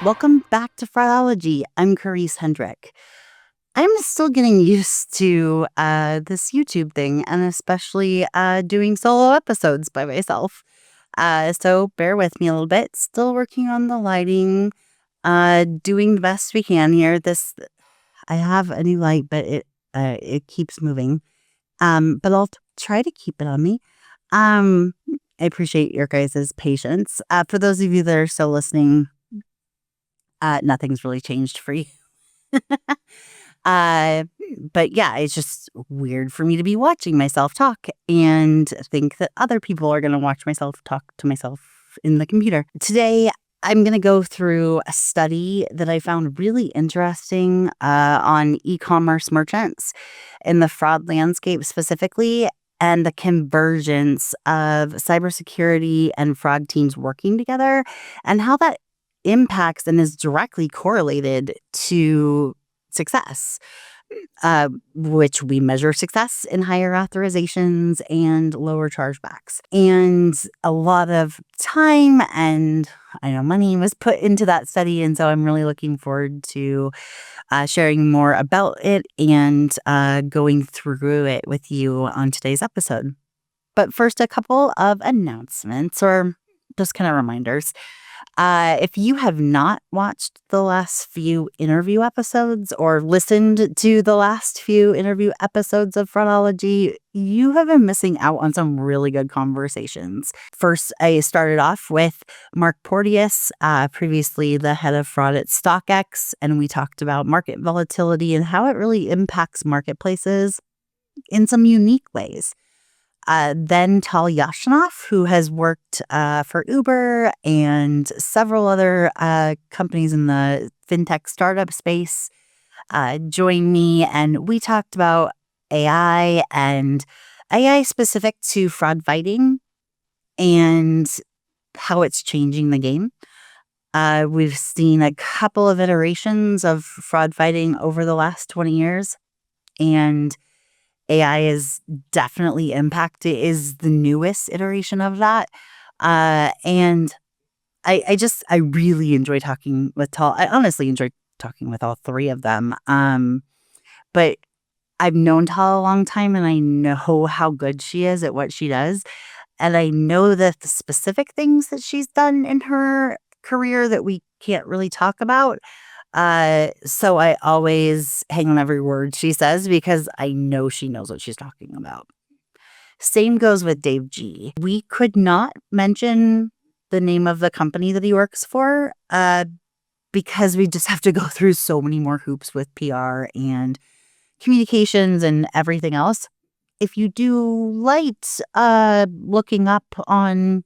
Welcome back to Fraudology. I'm Carice Hendrick. I'm still getting used to this YouTube thing, and especially doing solo episodes by myself. So bear with me a little bit. Still working on the lighting, doing the best we can here. I have a new light, but it keeps moving. But I'll try to keep it on me. I appreciate your guys' patience. For those of you that are still listening, nothing's really changed for you. But yeah, it's just weird for me to be watching myself talk and think that other people are going to watch myself talk to myself in the computer. Today, I'm going to go through a study that I found really interesting on e-commerce merchants in the fraud landscape specifically, and the convergence of cybersecurity and fraud teams working together, and how that impacts and is directly correlated to success, which we measure success in higher authorizations and lower chargebacks. And a lot of time and I know money was put into that study. And so I'm really looking forward to sharing more about it and going through it with you on today's episode. But first, a couple of announcements or just kind of reminders. If you have not watched the last few interview episodes or listened to the last few interview episodes of Fraudology, you have been missing out on some really good conversations. First, I started off with Mark Porteous, previously the head of fraud at StockX, and we talked about market volatility and how it really impacts marketplaces in some unique ways. Then Tal Yashinov, who has worked for Uber and several other companies in the fintech startup space, joined me, and we talked about AI and AI specific to fraud fighting and how it's changing the game. We've seen a couple of iterations of fraud fighting over the last 20 years, and AI is definitely is the newest iteration of that. And I really enjoy talking with Tal. I honestly enjoy talking with all three of them. But I've known Tal a long time, and I know how good she is at what she does. And I know that the specific things that she's done in her career that we can't really talk about. So I always hang on every word she says because I know she knows what she's talking about. Same goes with Dave G. We could not mention the name of the company that he works for because we just have to go through so many more hoops with PR and communications and everything else. If you do light looking up on,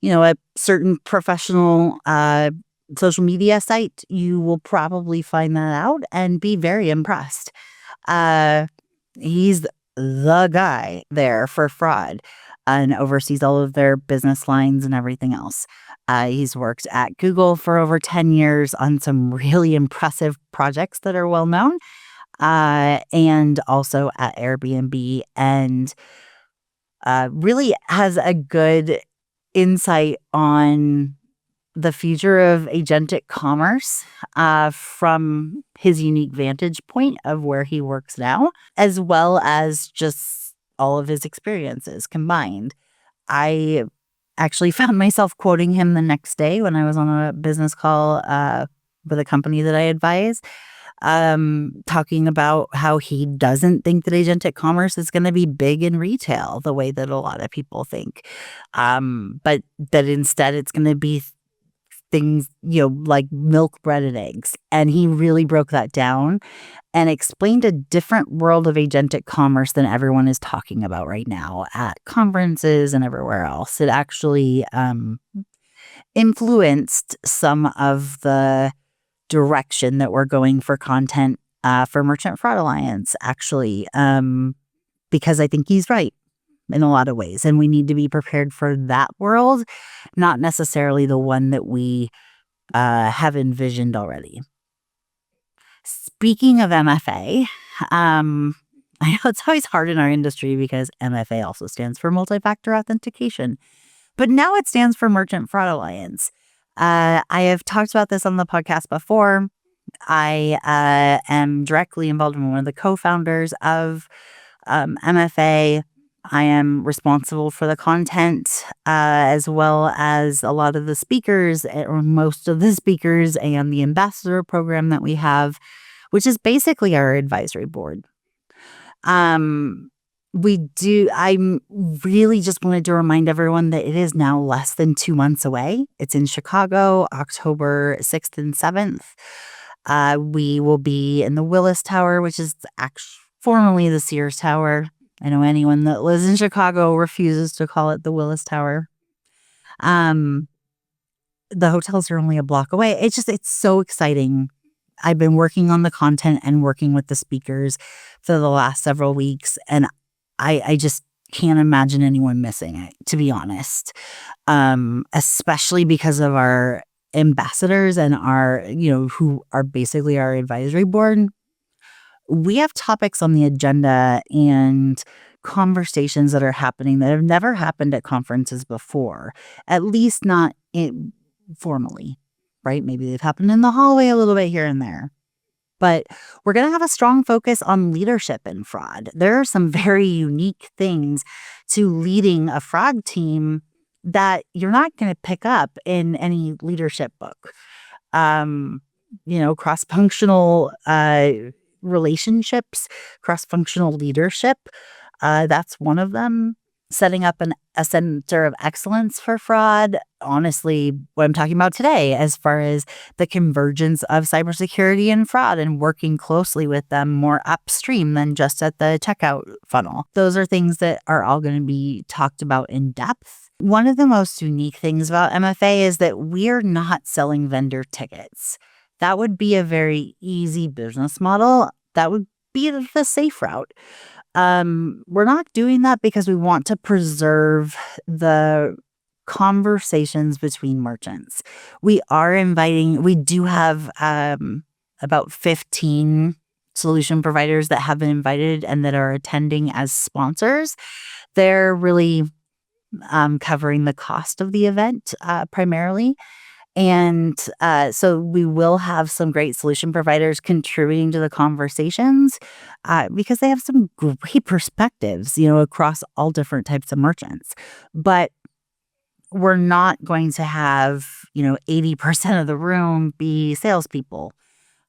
a certain professional social media site, you will probably find that out and be very impressed. He's the guy there for fraud and oversees all of their business lines and everything else. He's worked at Google for over 10 years on some really impressive projects that are well known, and also at Airbnb, and really has a good insight on the future of agentic commerce from his unique vantage point of where he works now, as well as just all of his experiences combined. I actually found myself quoting him the next day when I was on a business call with a company that I advise, talking about how he doesn't think that agentic commerce is going to be big in retail the way that a lot of people think, but that instead it's going to be things, like milk, bread, and eggs. And he really broke that down and explained a different world of agentic commerce than everyone is talking about right now at conferences and everywhere else. It actually influenced some of the direction that we're going for content for Merchant Fraud Alliance, actually, because I think he's right in a lot of ways. And we need to be prepared for that world, not necessarily the one that we have envisioned already. Speaking of MFA, I know it's always hard in our industry because MFA also stands for multi-factor authentication, but now it stands for Merchant Fraud Alliance. I have talked about this on the podcast before. I am directly involved in one of the co-founders of MFA. I am responsible for the content as well as a lot of the speakers, or most of the speakers, and the ambassador program that we have, which is basically our advisory board. I really just wanted to remind everyone that it is now less than 2 months away. It's in Chicago, October 6th and 7th. We will be in the Willis Tower, which is formerly the Sears Tower. I know anyone that lives in Chicago refuses to call it the Willis Tower. The hotels are only a block away. It's so exciting. I've been working on the content and working with the speakers for the last several weeks, and I just can't imagine anyone missing it, to be honest. Especially because of our ambassadors and our, who are basically our advisory board. We have topics on the agenda and conversations that are happening that have never happened at conferences before, at least not formally, right? Maybe they've happened in the hallway a little bit here and there. But we're going to have a strong focus on leadership in fraud. There are some very unique things to leading a fraud team that you're not going to pick up in any leadership book. Cross-functional relationships, cross-functional leadership. That's one of them. Setting up a center of excellence for fraud. Honestly, what I'm talking about today, as far as the convergence of cybersecurity and fraud and working closely with them more upstream than just at the checkout funnel. Those are things that are all going to be talked about in depth. One of the most unique things about MFA is that we're not selling vendor tickets. That would be a very easy business model. That would be the safe route. We're not doing that because we want to preserve the conversations between merchants. We do have about 15 solution providers that have been invited and that are attending as sponsors. They're really covering the cost of the event primarily. And so we will have some great solution providers contributing to the conversations because they have some great perspectives, across all different types of merchants. But we're not going to have, 80% of the room be salespeople.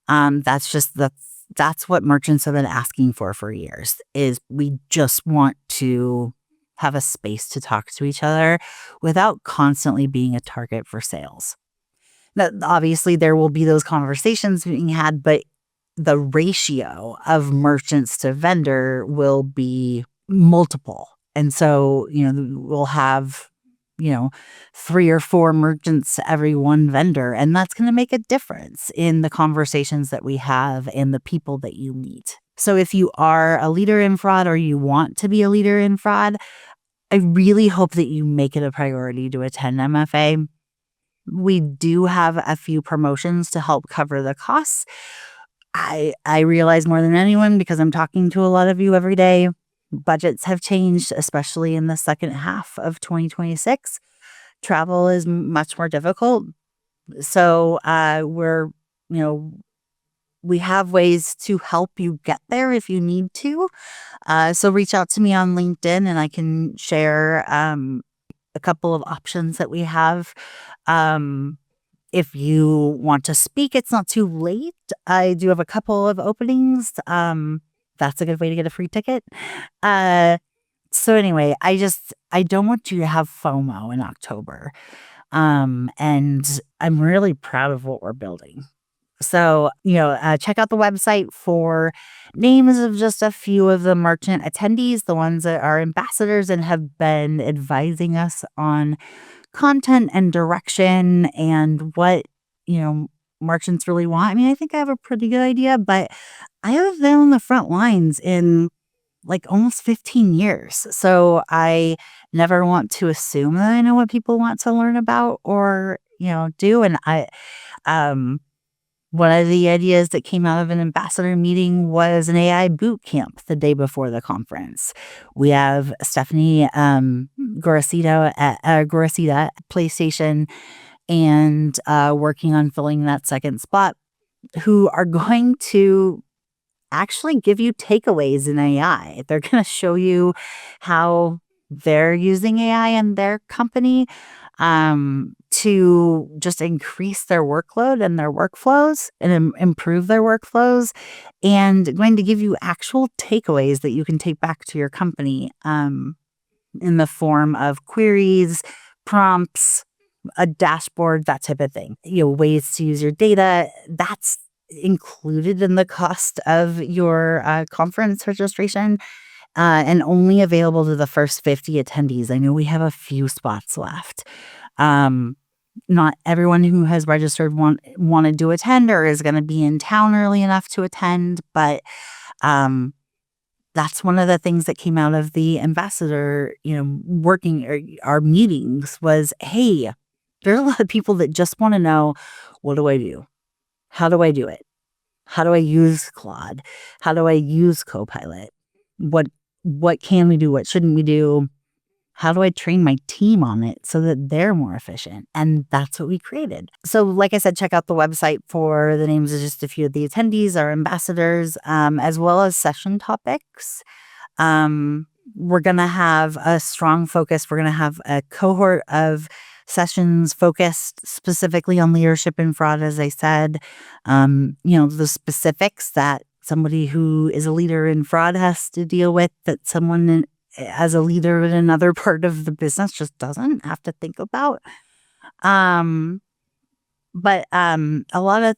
That's what merchants have been asking for years, is we just want to have a space to talk to each other without constantly being a target for sales. That obviously there will be those conversations being had, but the ratio of merchants to vendor will be multiple. And so, we'll have, 3 or 4 merchants every one vendor, and that's going to make a difference in the conversations that we have and the people that you meet. So if you are a leader in fraud or you want to be a leader in fraud, I really hope that you make it a priority to attend MFA. We do have a few promotions to help cover the costs. I realize more than anyone, because I'm talking to a lot of you every day, budgets have changed, especially in the second half of 2026. Travel is much more difficult. So we have ways to help you get there if you need to. So reach out to me on LinkedIn and I can share a couple of options that we have. If you want to speak, it's not too late. I do have a couple of openings. That's a good way to get a free ticket. So anyway, I don't want you to have FOMO in October. And I'm really proud of what we're building. So, check out the website for names of just a few of the merchant attendees, the ones that are ambassadors and have been advising us on content and direction and what, merchants really want. I mean, I think I have a pretty good idea, but I haven't been on the front lines in like almost 15 years. So I never want to assume that I know what people want to learn about or, do. And One of the ideas that came out of an ambassador meeting was an AI boot camp the day before the conference. We have Stephanie Gorosita at PlayStation and working on filling that second spot, who are going to actually give you takeaways in AI. They're going to show you how they're using AI in their company to just increase their workload and their workflows and improve their workflows, and going to give you actual takeaways that you can take back to your company in the form of queries, prompts, a dashboard, that type of thing. Ways to use your data. That's included in the cost of your conference registration. And only available to the first 50 attendees. I know we have a few spots left. Not everyone who has registered wanted to attend or is going to be in town early enough to attend, but that's one of the things that came out of the ambassador, working or our meetings was, hey, there are a lot of people that just want to know, what do I do? How do I do it? How do I use Claude? How do I use Copilot? What can we do? What shouldn't we do? How do I train my team on it so that they're more efficient? And that's what we created. So like I said, check out the website for the names of just a few of the attendees, our ambassadors, as well as session topics. We're going to have a strong focus. We're going to have a cohort of sessions focused specifically on leadership and fraud, as I said. The specifics that somebody who is a leader in fraud has to deal with, that someone as a leader in another part of the business just doesn't have to think about. But a lot of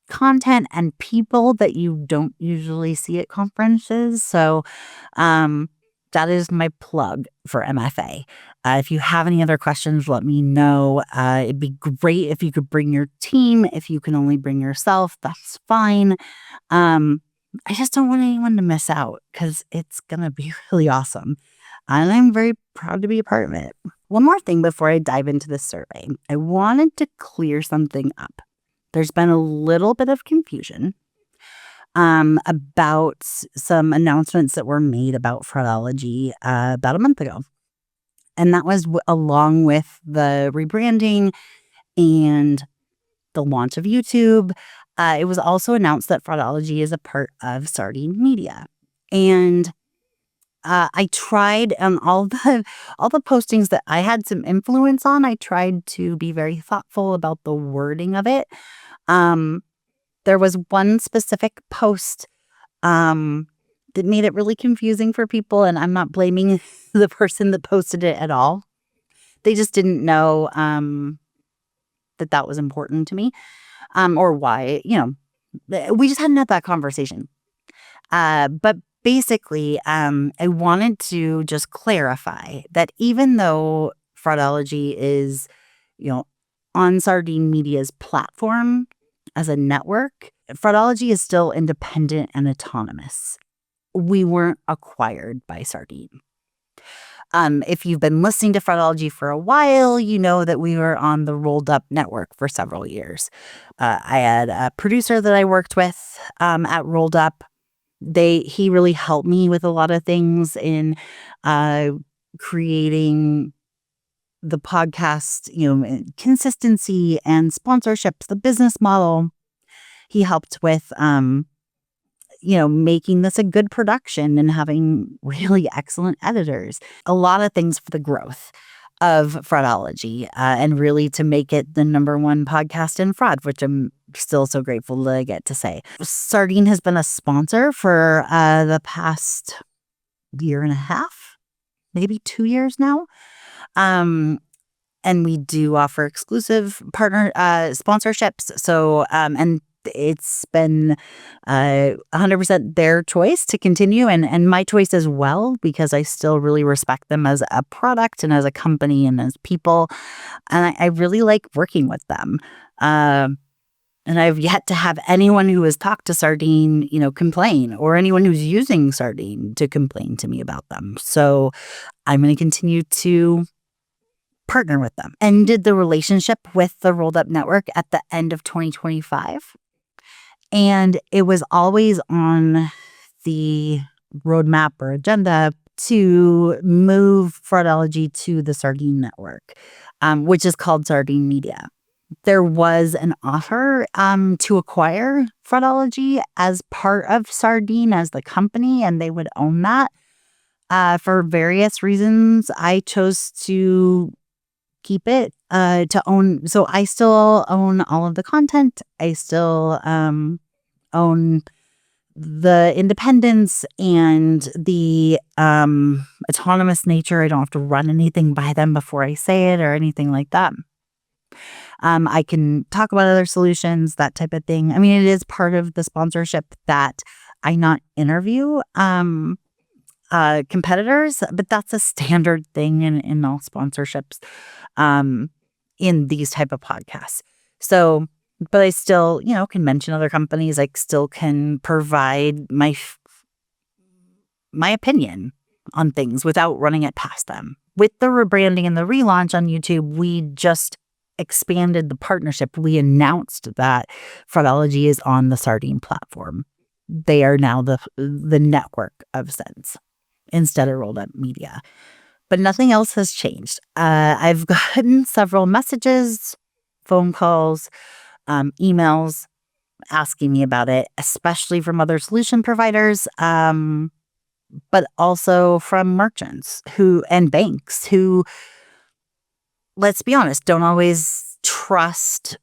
content and people that you don't usually see at conferences. So that is my plug for MFA. If you have any other questions, let me know. It'd be great if you could bring your team. If you can only bring yourself, that's fine. I just don't want anyone to miss out because it's going to be really awesome. And I'm very proud to be a part of it. One more thing before I dive into this survey. I wanted to clear something up. There's been a little bit of confusion about some announcements that were made about Fraudology about a month ago. And that was along with the rebranding and the launch of YouTube. It was also announced that Fraudology is a part of Sardine Media. And I tried on all the postings that I had some influence on, I tried to be very thoughtful about the wording of it. There was one specific post that made it really confusing for people, and I'm not blaming the person that posted it at all. They just didn't know that was important to me, or why, we just hadn't had that conversation. But basically, I wanted to just clarify that even though Fraudology is, on Sardine Media's platform as a network, Fraudology is still independent and autonomous. We weren't acquired by Sardine. If you've been listening to Fraudology for a while, you know that we were on the Rolled Up network for several years. I had a producer that I worked with at Rolled Up. He really helped me with a lot of things in creating the podcast, consistency and sponsorships, the business model. He helped with, making this a good production and having really excellent editors. A lot of things for the growth of Fraudology and really to make it the #1 podcast in fraud, which I'm still so grateful that I get to say. Sardine has been a sponsor for the past year and a half, maybe 2 years now. And we do offer exclusive partner sponsorships. So, and it's been 100% their choice to continue and my choice as well, because I still really respect them as a product and as a company and as people. And I really like working with them. And I've yet to have anyone who has talked to Sardine, complain, or anyone who's using Sardine to complain to me about them. So I'm going to continue to partner with them. Ended the relationship with the Rolled Up Network at the end of 2025. And it was always on the roadmap or agenda to move Fraudology to the Sardine network, which is called Sardine Media. There was an offer to acquire Fraudology as part of Sardine as the company, and they would own that. For various reasons, I chose to keep it to own. So I still own all of the content. I still own the independence and the autonomous nature. I don't have to run anything by them before I say it or anything like that. I can talk about other solutions, that type of thing. I mean, it is part of the sponsorship that I not interview competitors, but that's a standard thing in all sponsorships in these type of podcasts. So, but I still, can mention other companies. I still can provide my opinion on things without running it past them. With the rebranding and the relaunch on YouTube, we just expanded the partnership. We announced that Fraudology is on the Sardine platform. They are now the network of Sense instead of Rolled Up Media. But nothing else has changed. I've gotten several messages, phone calls, emails asking me about it, especially from other solution providers, but also from merchants and banks who, let's be honest, don't always trust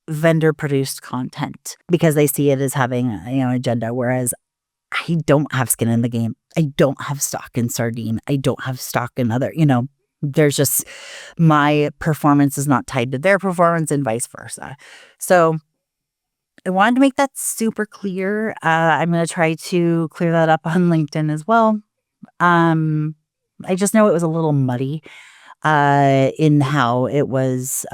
vendor-produced content because they see it as having an agenda, whereas I don't have skin in the game. I don't have stock in Sardine. I don't have stock in other, there's just my performance is not tied to their performance and vice versa. So I wanted to make that super clear. I'm going to try to clear that up on LinkedIn as well. I just know it was a little muddy in how it was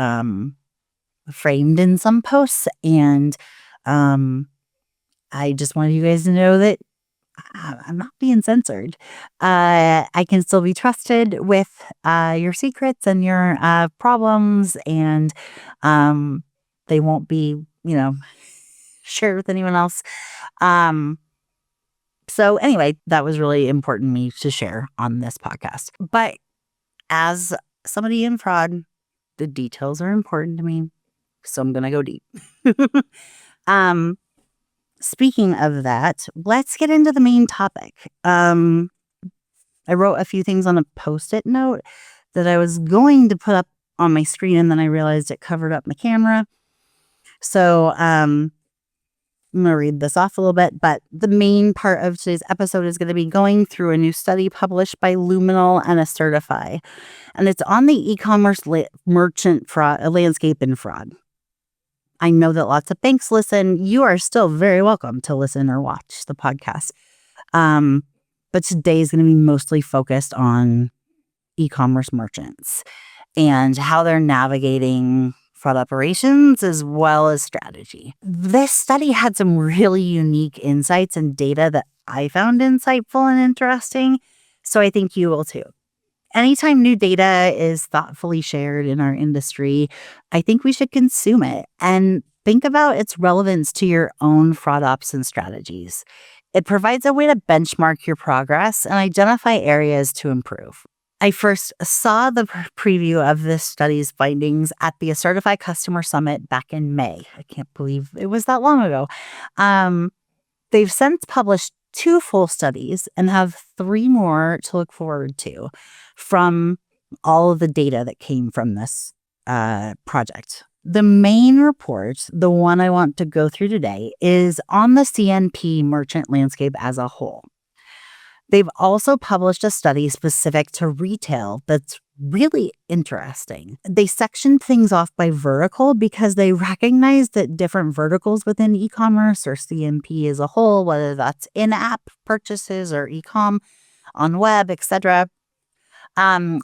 framed in some posts. And I just wanted you guys to know that I'm not being censored. I can still be trusted with your secrets and your problems, and they won't be, shared with anyone else. So anyway, that was really important to me to share on this podcast. But as somebody in fraud, the details are important to me, so I'm going to go deep. Speaking of that, let's get into the main topic. I wrote a few things on a Post-it note that I was going to put up on my screen, and then I realized it covered up my camera. So I'm going to read this off a little bit, but the main part of today's episode is going to be going through a new study published by Liminal and Accertify, and it's on the e-commerce merchant fraud landscape and fraud. I know that lots of banks listen. You are still very welcome to listen or watch the podcast. But today is going to be mostly focused on e-commerce merchants and how they're navigating fraud operations as well as strategy. This study had some really unique insights and data that I found insightful and interesting, so I think you will too. Anytime new data is thoughtfully shared in our industry, I think we should consume it and think about its relevance to your own fraud ops and strategies. It provides a way to benchmark your progress and identify areas to improve. I first saw the preview of this study's findings at the Accertify Customer Summit back in May. I can't believe it was that long ago. They've since published 2 full studies and have 3 more to look forward to from all of the data that came from this project. The main report, the one I want to go through today, is on the CNP merchant landscape as a whole. They've also published a study specific to retail that's really interesting. They sectioned things off by vertical because they recognize that different verticals within e-commerce or CNP as a whole, whether that's in-app purchases or e-com on web, etc.,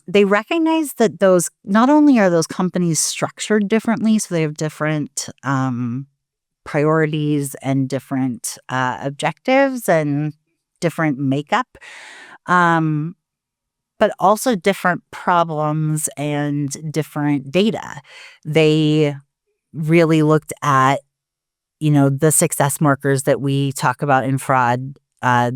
they recognize that those not only are those companies structured differently, so they have different priorities and different objectives and different makeup, but also different problems and different data. They really looked at the success markers that we talk about in fraud, a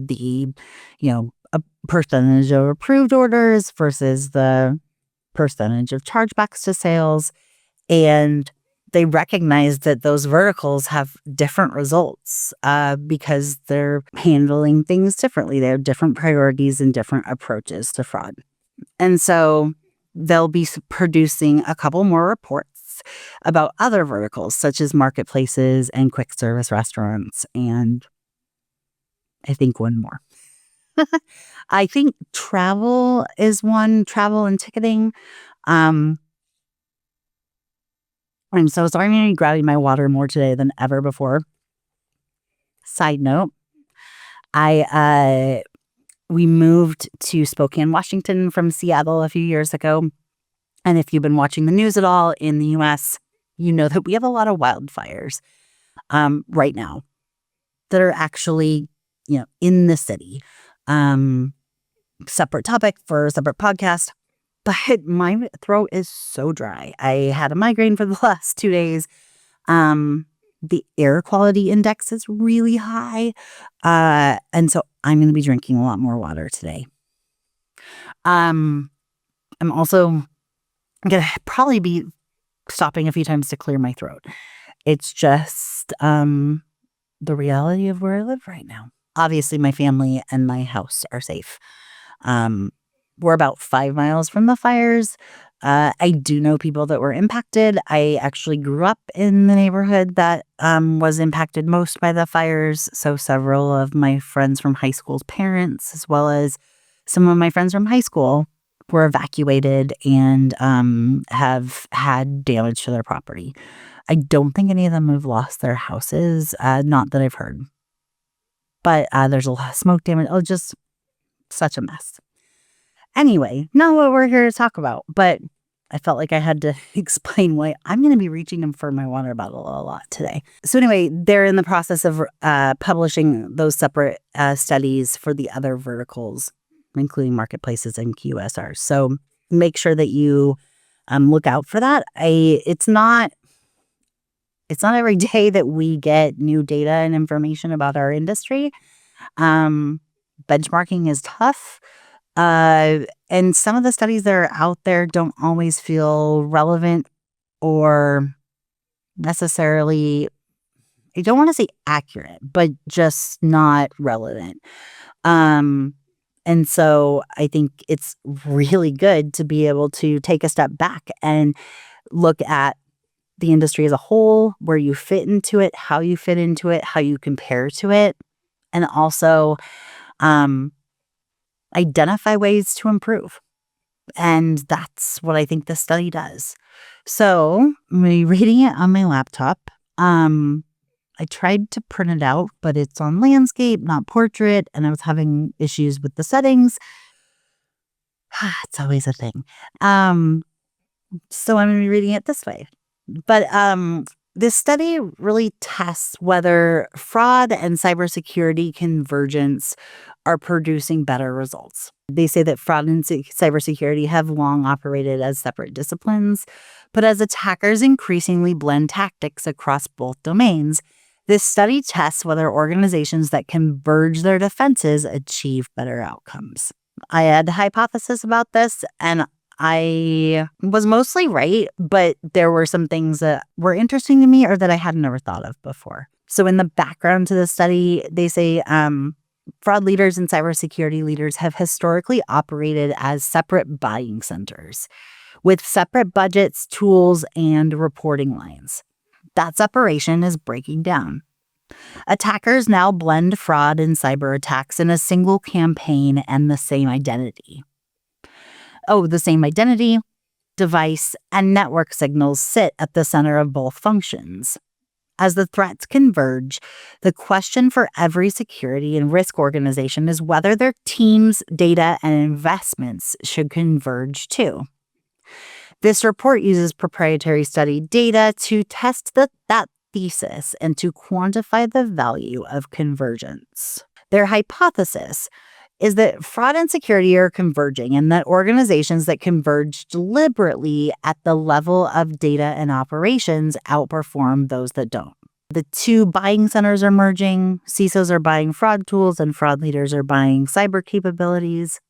percentage of approved orders versus the percentage of chargebacks to sales. And they recognize that those verticals have different results because they're handling things differently. They have different priorities and different approaches to fraud. And so they'll be producing a couple more reports about other verticals, such as marketplaces and quick service restaurants, and I think one more. I think travel is one, travel and ticketing. I'm so sorry, I'm going to be grabbing my water more today than ever before. Side note, we moved to Spokane, Washington from Seattle a few years ago. And if you've been watching the news at all in the US, you know that we have a lot of wildfires right now that are actually, in the city. Separate topic for a separate podcast. But my throat is so dry. I had a migraine for the last 2 days. The air quality index is really high. And so I'm going to be drinking a lot more water today. I'm also going to probably be stopping a few times to clear my throat. It's just the reality of where I live right now. Obviously, my family and my house are safe. We're about 5 miles from the fires. I do know people that were impacted. I actually grew up in the neighborhood that was impacted most by the fires. So several of my friends from high school's parents, as well as some of my friends from high school, were evacuated and have had damage to their property. I don't think any of them have lost their houses, not that I've heard. But there's a lot of smoke damage. Oh, just such a mess. Anyway, not what we're here to talk about, but I felt like I had to explain why I'm going to be reaching for my water bottle a lot today. So anyway, they're in the process of publishing those separate studies for the other verticals, including marketplaces and QSRs. So make sure that you look out for that. It's not every day that we get new data and information about our industry. Benchmarking is tough. And some of the studies that are out there don't always feel relevant or necessarily, I don't want to say accurate, but just not relevant. And so I think it's really good to be able to take a step back and look at the industry as a whole, where you fit into it, how you fit into it, how you compare to it, and also identify ways to improve. And that's what I think this study does. So I'm reading it on my laptop. I tried to print it out, but it's on landscape, not portrait, and I was having issues with the settings. It's always a thing. So I'm going to be reading it this way. But this study really tests whether fraud and cybersecurity convergence are producing better results. They say that fraud and cybersecurity have long operated as separate disciplines, but as attackers increasingly blend tactics across both domains, this study tests whether organizations that converge their defenses achieve better outcomes. I had a hypothesis about this, and I was mostly right, but there were some things that were interesting to me or that I had never thought of before. So in the background to the study, they say fraud leaders and cybersecurity leaders have historically operated as separate buying centers with separate budgets, tools, and reporting lines. That separation is breaking down. Attackers now blend fraud and cyber attacks in a single campaign and the same identity. The same identity, device, and network signals sit at the center of both functions. As the threats converge, the question for every security and risk organization is whether their teams, data, and investments should converge too. This report uses proprietary study data to test that thesis and to quantify the value of convergence. Their hypothesis is that fraud and security are converging and that organizations that converge deliberately at the level of data and operations outperform those that don't. The two buying centers are merging. CISOs are buying fraud tools and fraud leaders are buying cyber capabilities.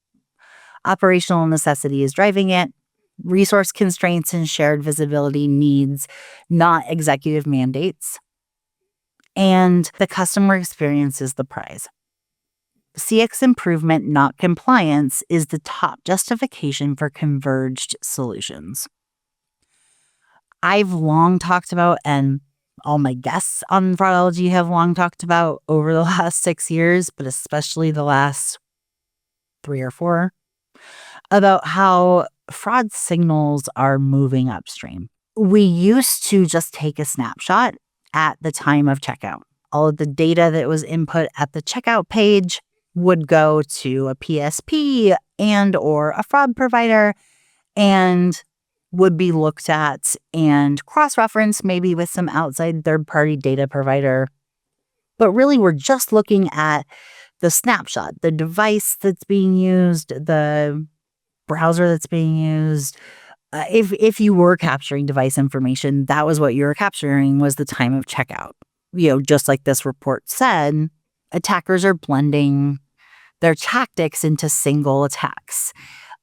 Operational necessity is driving it. Resource constraints and shared visibility needs, not executive mandates. And the customer experience is the prize. CX improvement, not compliance, is the top justification for converged solutions. I've long talked about, and all my guests on Fraudology have long talked about over the last 6 years, but especially the last 3 or 4, about how fraud signals are moving upstream. We used to just take a snapshot at the time of checkout. All of the data that was input at the checkout page would go to a PSP and or a fraud provider and would be looked at and cross-referenced maybe with some outside third-party data provider. But really, we're just looking at the snapshot, the device that's being used, the browser that's being used. If you were capturing device information, that was what you were capturing, was the time of checkout. Just like this report said, attackers are blending their tactics into single attacks.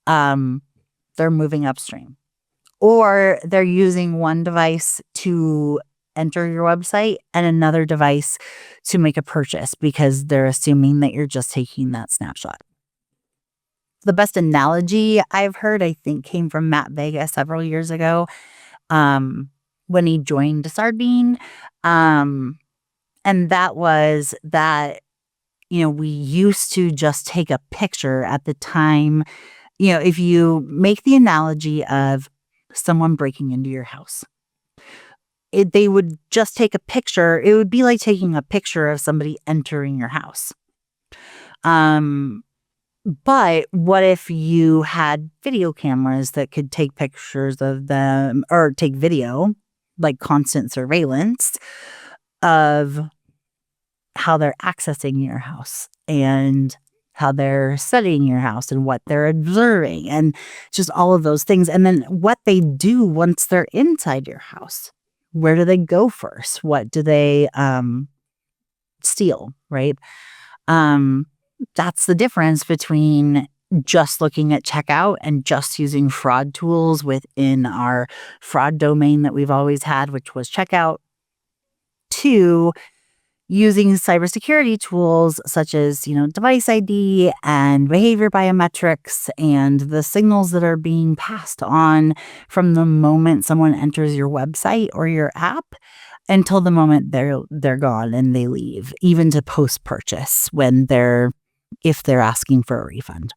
They're moving upstream. Or they're using one device to enter your website and another device to make a purchase because they're assuming that you're just taking that snapshot. The best analogy I've heard, I think, came from Matt Vega several years ago when he joined Sardine. And that was that, we used to just take a picture at the time. If you make the analogy of someone breaking into your house, they would just take a picture. It would be like taking a picture of somebody entering your house. But what if you had video cameras that could take pictures of them or take video, like constant surveillance of how they're accessing your house and how they're studying your house and what they're observing and just all of those things. And then what they do once they're inside your house. Where do they go first? What do they steal, right? That's the difference between just looking at checkout and just using fraud tools within our fraud domain that we've always had, which was checkout, to using cybersecurity tools such as, device ID and behavior biometrics and the signals that are being passed on from the moment someone enters your website or your app until the moment they're gone and they leave, even to post-purchase if they're asking for a refund.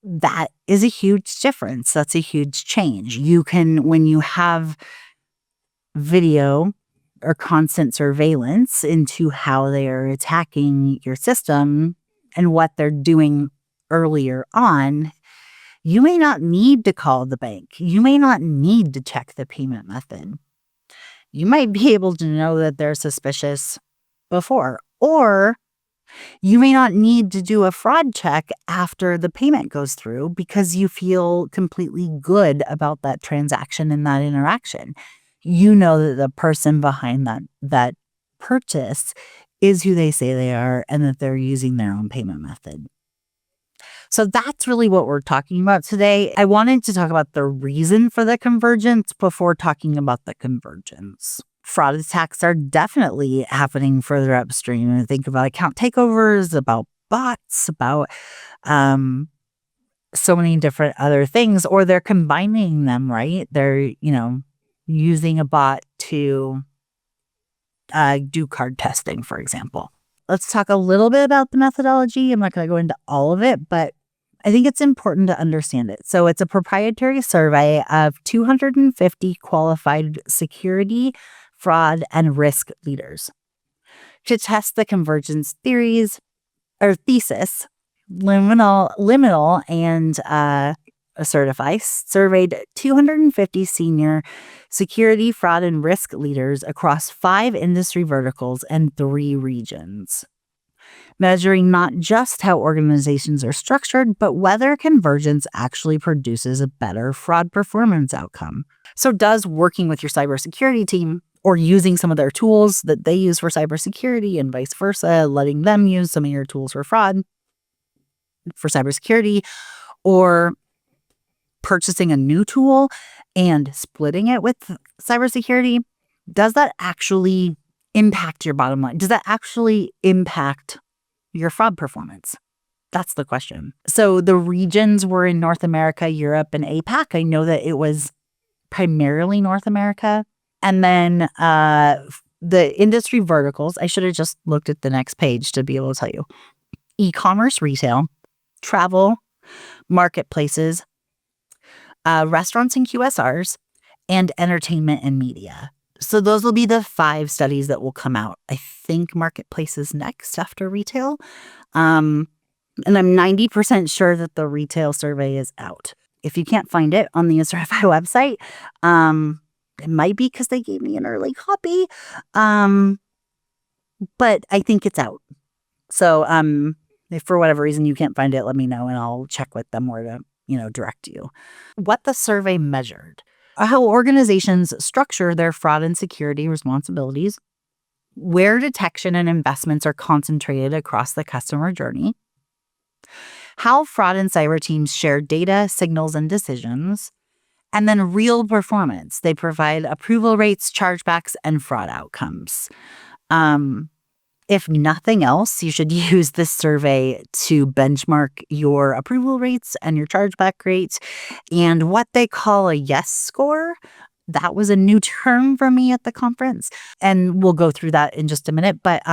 That is a huge difference. That's a huge change. When you have video or constant surveillance into how they are attacking your system and what they're doing earlier on, you may not need to call the bank. You may not need to check the payment method. You might be able to know that they're suspicious before, or you may not need to do a fraud check after the payment goes through because you feel completely good about that transaction and that interaction. You know that the person behind that purchase is who they say they are and that they're using their own payment method. So that's really what we're talking about today. I wanted to talk about the reason for the convergence before talking about the convergence. Fraud attacks are definitely happening further upstream. Think about account takeovers, about bots, about so many different other things, or they're combining them, right? They're, using a bot to do card testing, for example. Let's talk a little bit about the methodology. I'm not going to go into all of it, but I think it's important to understand it. So it's a proprietary survey of 250 qualified security, fraud, and risk leaders to test the convergence thesis. Liminal and Accertify surveyed 250 senior security, fraud, and risk leaders across 5 industry verticals and 3 regions, measuring not just how organizations are structured, but whether convergence actually produces a better fraud performance outcome. So does working with your cybersecurity team or using some of their tools that they use for cybersecurity and vice versa, letting them use some of your tools for fraud, for cybersecurity, or purchasing a new tool and splitting it with cybersecurity, does that actually impact your bottom line? Does that actually impact your fraud performance? That's the question. So the regions were in North America, Europe, and APAC. I know that it was primarily North America. And then the industry verticals, I should have just looked at the next page to be able to tell you. E-commerce, retail, travel, marketplaces, restaurants and QSRs, and entertainment and media. So those will be the 5 studies that will come out. I think marketplaces next after retail. And I'm 90% sure that the retail survey is out. If you can't find it on the Accertify website, it might be because they gave me an early copy. But I think it's out. So if for whatever reason you can't find it, let me know and I'll check with them where to, direct you. What the survey measured. How organizations structure their fraud and security responsibilities, where detection and investments are concentrated across the customer journey, how fraud and cyber teams share data, signals, and decisions, and then real performance. They provide approval rates, chargebacks, and fraud outcomes. If nothing else, you should use this survey to benchmark your approval rates and your chargeback rates and what they call a yes score. That was a new term for me at the conference, and we'll go through that in just a minute. But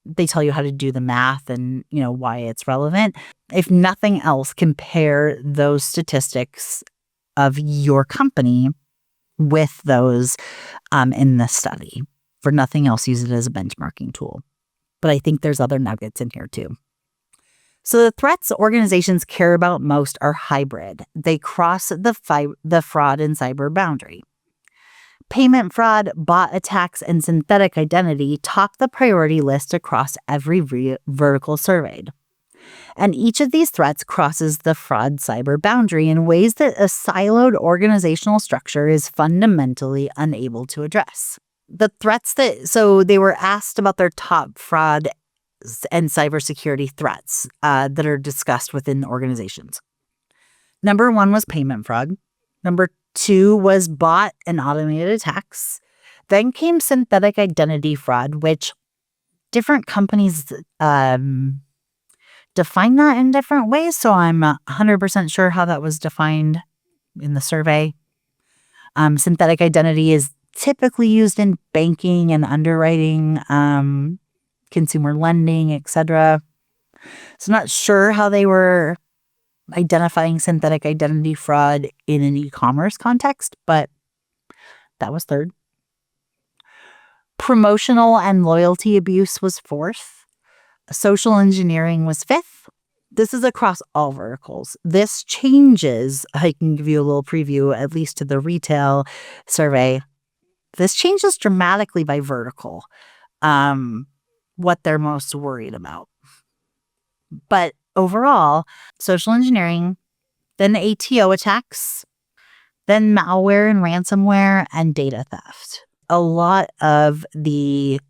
they tell you how to do the math and, why it's relevant. If nothing else, compare those statistics of your company with those in the study. For nothing else, use it as a benchmarking tool. But I think there's other nuggets in here too. So the threats organizations care about most are hybrid. They cross the fraud and cyber boundary. Payment fraud, bot attacks, and synthetic identity top the priority list across every vertical surveyed. And each of these threats crosses the fraud-cyber boundary in ways that a siloed organizational structure is fundamentally unable to address. The threats so they were asked about their top fraud and cybersecurity threats that are discussed within organizations. Number 1 was payment fraud. Number 2 was bot and automated attacks. Then came synthetic identity fraud, which different companies define that in different ways. So I'm 100% sure how that was defined in the survey. Synthetic identity is typically used in banking and underwriting, consumer lending, etc. So not sure how they were identifying synthetic identity fraud in an e-commerce context, but that was 3rd. Promotional and loyalty abuse was 4th. Social engineering was 5th. This is across all verticals. This changes. I can give you a little preview, at least to the retail survey. This changes dramatically by vertical, what they're most worried about. But overall, social engineering, then ATO attacks, then malware and ransomware, and data theft. A lot of the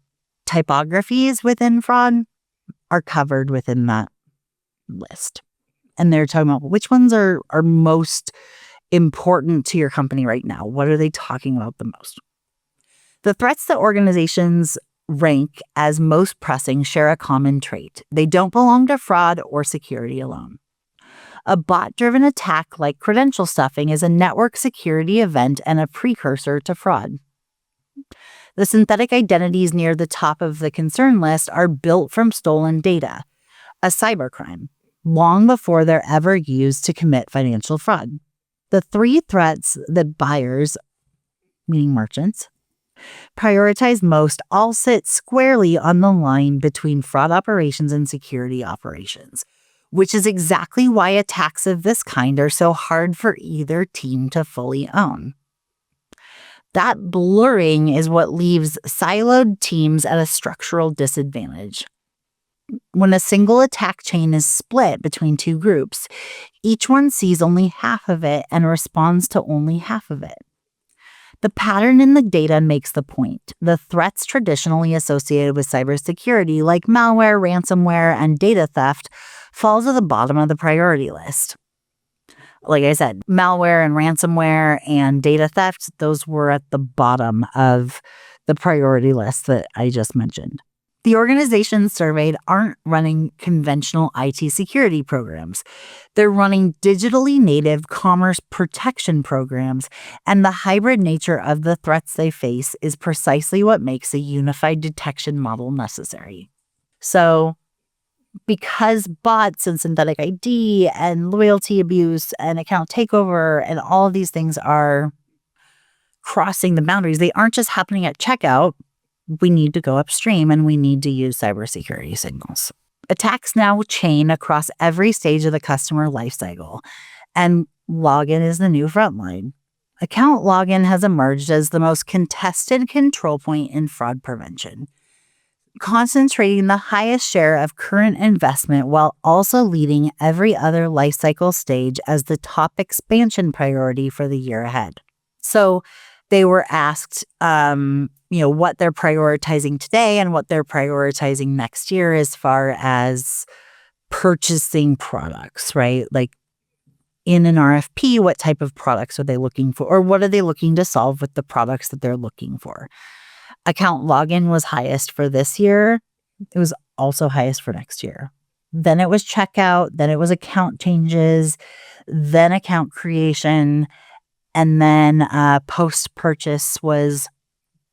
typographies within fraud are covered within that list. And they're talking about which ones are most important to your company right now. What are they talking about the most? The threats that organizations rank as most pressing share a common trait. They don't belong to fraud or security alone. A bot-driven attack like credential stuffing is a network security event and a precursor to fraud. The synthetic identities near the top of the concern list are built from stolen data, a cybercrime, long before they're ever used to commit financial fraud. The 3 threats that buyers, meaning merchants, prioritize most all sit squarely on the line between fraud operations and security operations, which is exactly why attacks of this kind are so hard for either team to fully own. That blurring is what leaves siloed teams at a structural disadvantage. When a single attack chain is split between 2 groups, each one sees only half of it and responds to only half of it. The pattern in the data makes the point. The threats traditionally associated with cybersecurity, like malware, ransomware, and data theft, fall to the bottom of the priority list. Like I said, malware and ransomware and data theft, those were at the bottom of the priority list that I just mentioned. The organizations surveyed aren't running conventional IT security programs. They're running digitally native commerce protection programs, and the hybrid nature of the threats they face is precisely what makes a unified detection model necessary. So, because bots and synthetic ID and loyalty abuse and account takeover and all of these things are crossing the boundaries, they aren't just happening at checkout. We need to go upstream and we need to use cybersecurity signals. Attacks now chain across every stage of the customer lifecycle, and login is the new frontline. Account login has emerged as the most contested control point in fraud prevention, concentrating the highest share of current investment while also leading every other lifecycle stage as the top expansion priority for the year ahead. So they were asked, what they're prioritizing today and what they're prioritizing next year as far as purchasing products, right? Like in an RFP, what type of products are they looking for, or what are they looking to solve with the products that they're looking for? Account login was highest for this year. It was also highest for next year. Then it was checkout, then it was account changes, then account creation, and then post-purchase was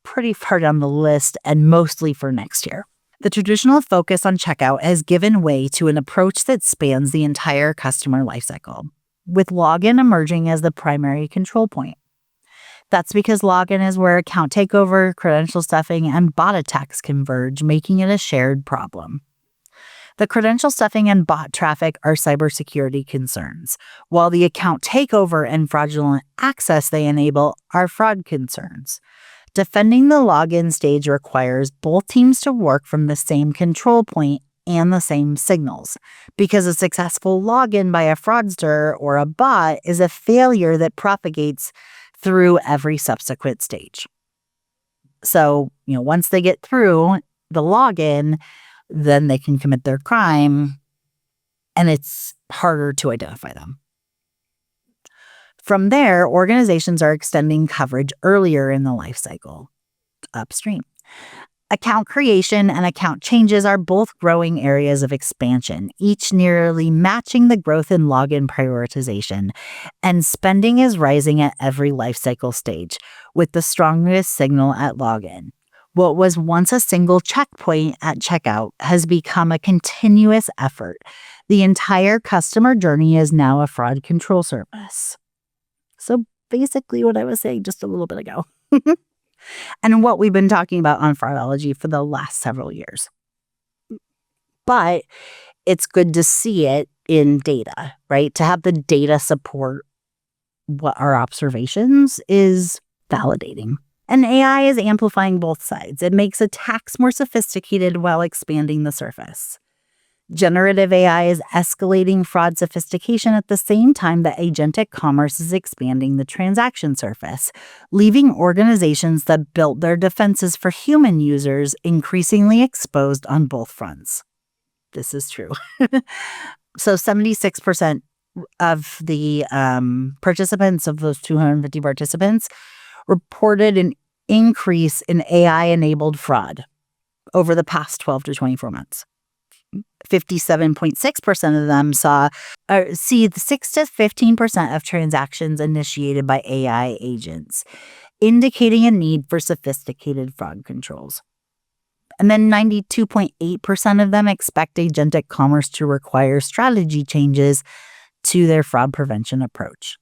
pretty far down the list and mostly for next year. The traditional focus on checkout has given way to an approach that spans the entire customer lifecycle, with login emerging as the primary control point. That's because login is where account takeover, credential stuffing, and bot attacks converge, making it a shared problem. The credential stuffing and bot traffic are cybersecurity concerns, while the account takeover and fraudulent access they enable are fraud concerns. Defending the login stage requires both teams to work from the same control point and the same signals, because a successful login by a fraudster or a bot is a failure that propagates through every subsequent stage. So, once they get through the login, then they can commit their crime, and it's harder to identify them. From there, organizations are extending coverage earlier in the life cycle, upstream. Account creation and account changes are both growing areas of expansion, each nearly matching the growth in login prioritization, and spending is rising at every lifecycle stage, with the strongest signal at login. What was once a single checkpoint at checkout has become a continuous effort. The entire customer journey is now a fraud control service. So basically what I was saying just a little bit ago. And what we've been talking about on Fraudology for the last several years. But it's good to see it in data, right? To have the data support what our observations is validating. And AI is amplifying both sides. It makes attacks more sophisticated while expanding the surface. Generative AI is escalating fraud sophistication at the same time that agentic commerce is expanding the transaction surface, leaving organizations that built their defenses for human users increasingly exposed on both fronts. This is true. So 76% of the participants, of those 250 participants, reported an increase in AI-enabled fraud over the past 12 to 24 months. 57.6% of them see 6 to 15% of transactions initiated by AI agents, indicating a need for sophisticated fraud controls. And then 92.8% of them expect agentic commerce to require strategy changes to their fraud prevention approach.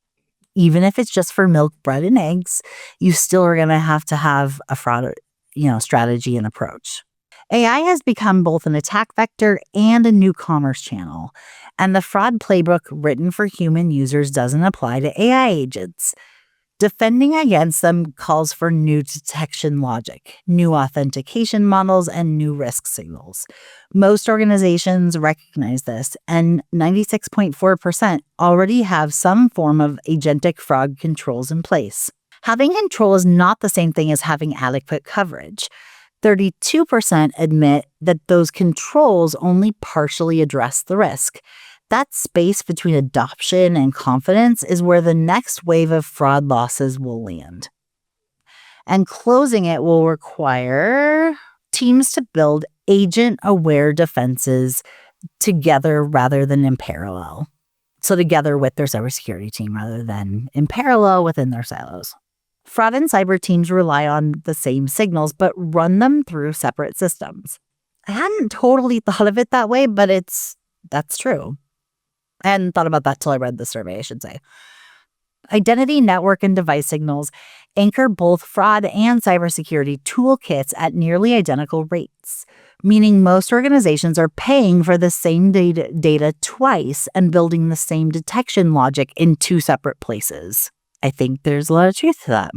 Even if it's just for milk, bread, and eggs, you still are going to have a fraud, strategy and approach. AI has become both an attack vector and a new commerce channel, and the fraud playbook written for human users doesn't apply to AI agents. Defending against them calls for new detection logic, new authentication models, and new risk signals. Most organizations recognize this, and 96.4% already have some form of agentic fraud controls in place. Having control is not the same thing as having adequate coverage. 32% admit that those controls only partially address the risk. That space between adoption and confidence is where the next wave of fraud losses will land. And closing it will require teams to build agent-aware defenses together rather than in parallel. So together with their cybersecurity team rather than in parallel within their silos. Fraud and cyber teams rely on the same signals, but run them through separate systems. I hadn't totally thought of it that way, but that's true. I hadn't thought about that till I read the survey, I should say. Identity, network, and device signals anchor both fraud and cybersecurity toolkits at nearly identical rates, meaning most organizations are paying for the same data twice and building the same detection logic in two separate places. I think there's a lot of truth to that.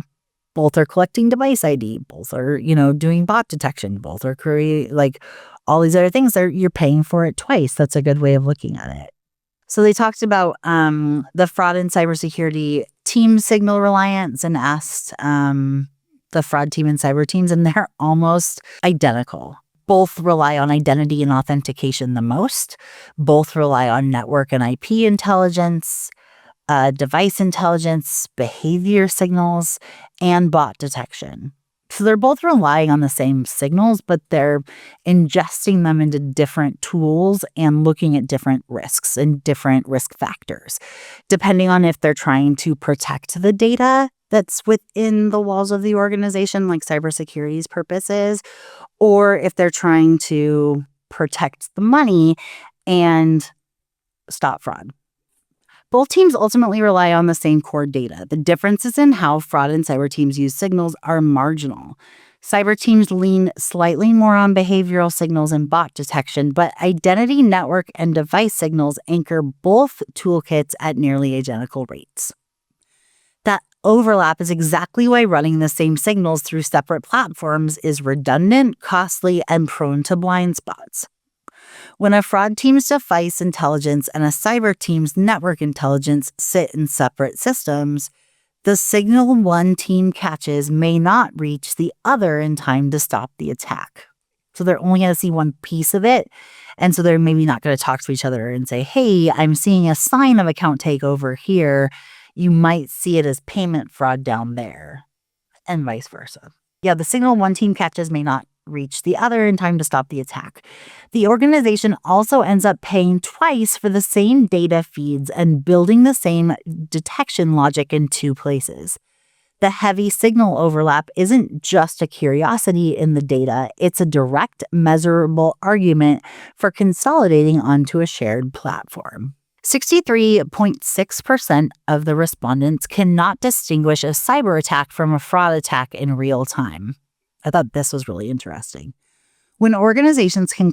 Both are collecting device ID, both are, doing bot detection, both are creating, all these other things, you're paying for it twice. That's a good way of looking at it. So they talked about the fraud and cybersecurity team signal reliance and asked the fraud team and cyber teams, and they're almost identical. Both rely on identity and authentication the most. Both rely on network and IP intelligence, device intelligence, behavior signals, and bot detection. So they're both relying on the same signals, but they're ingesting them into different tools and looking at different risks and different risk factors, depending on if they're trying to protect the data that's within the walls of the organization, like cybersecurity's purposes, or if they're trying to protect the money and stop fraud. Both teams ultimately rely on the same core data. The differences in how fraud and cyber teams use signals are marginal. Cyber teams lean slightly more on behavioral signals and bot detection, but identity, network, and device signals anchor both toolkits at nearly identical rates. That overlap is exactly why running the same signals through separate platforms is redundant, costly, and prone to blind spots. When a fraud team's device intelligence and a cyber team's network intelligence sit in separate systems, the signal one team catches may not reach the other in time to stop the attack. So they're only going to see one piece of it, and so they're maybe not going to talk to each other and say, hey, I'm seeing a sign of account takeover here. You might see it as payment fraud down there, and vice versa. Yeah, the signal one team catches may not reach the other in time to stop the attack. The organization also ends up paying twice for the same data feeds and building the same detection logic in two places. The heavy signal overlap isn't just a curiosity in the data, it's a direct, measurable argument for consolidating onto a shared platform. 63.6% of the respondents cannot distinguish a cyber attack from a fraud attack in real time. I thought this was really interesting. When organizations can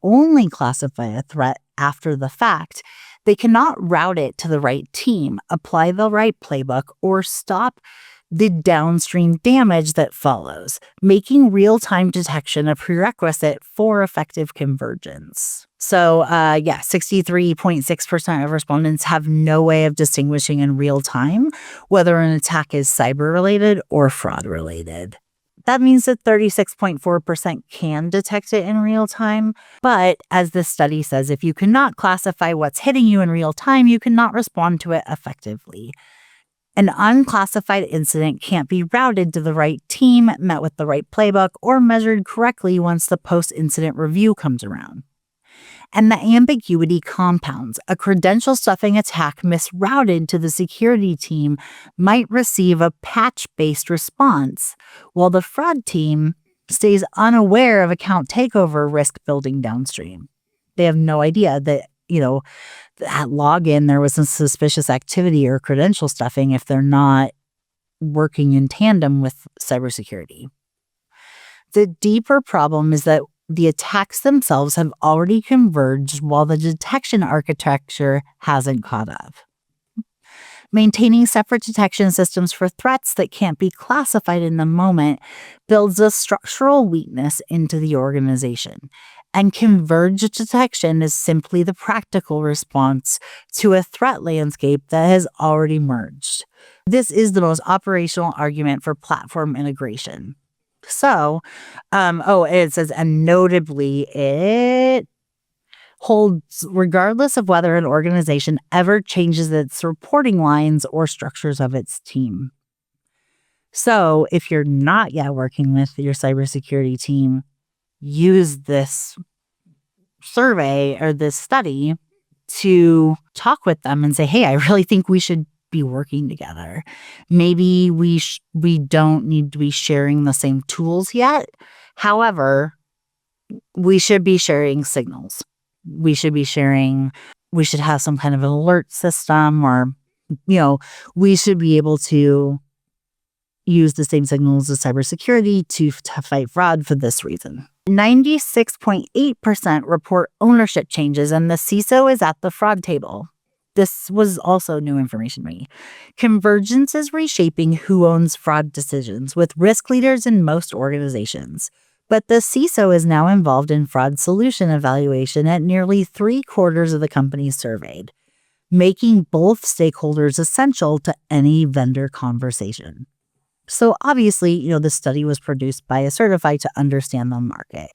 only classify a threat after the fact, they cannot route it to the right team, apply the right playbook, or stop the downstream damage that follows, making real-time detection a prerequisite for effective convergence. So, 63.6% of respondents have no way of distinguishing in real time whether an attack is cyber-related or fraud-related. That means that 36.4% can detect it in real time, but as this study says, if you cannot classify what's hitting you in real time, you cannot respond to it effectively. An unclassified incident can't be routed to the right team, met with the right playbook, or measured correctly once the post-incident review comes around. And the ambiguity compounds. A credential stuffing attack misrouted to the security team might receive a patch-based response, while the fraud team stays unaware of account takeover risk building downstream. They have no idea that, at login there was some suspicious activity or credential stuffing if they're not working in tandem with cybersecurity. The deeper problem is that the attacks themselves have already converged while the detection architecture hasn't caught up. Maintaining separate detection systems for threats that can't be classified in the moment builds a structural weakness into the organization. And converged detection is simply the practical response to a threat landscape that has already merged. This is the most operational argument for platform integration. So, it says, and notably, it holds regardless of whether an organization ever changes its reporting lines or structures of its team. So, if you're not yet working with your cybersecurity team, use this survey or this study to talk with them and say, hey, I really think we should be working together. Maybe we don't need to be sharing the same tools yet. However, we should be sharing signals. We should have some kind of an alert system, or, we should be able to use the same signals as cybersecurity to fight fraud for this reason. 96.8% report ownership changes, and the CISO is at the fraud table. This was also new information to me. Convergence is reshaping who owns fraud decisions, with risk leaders in most organizations. But the CISO is now involved in fraud solution evaluation at nearly 3/4 of the companies surveyed, making both stakeholders essential to any vendor conversation. So obviously, this study was produced by Accertify to understand the market,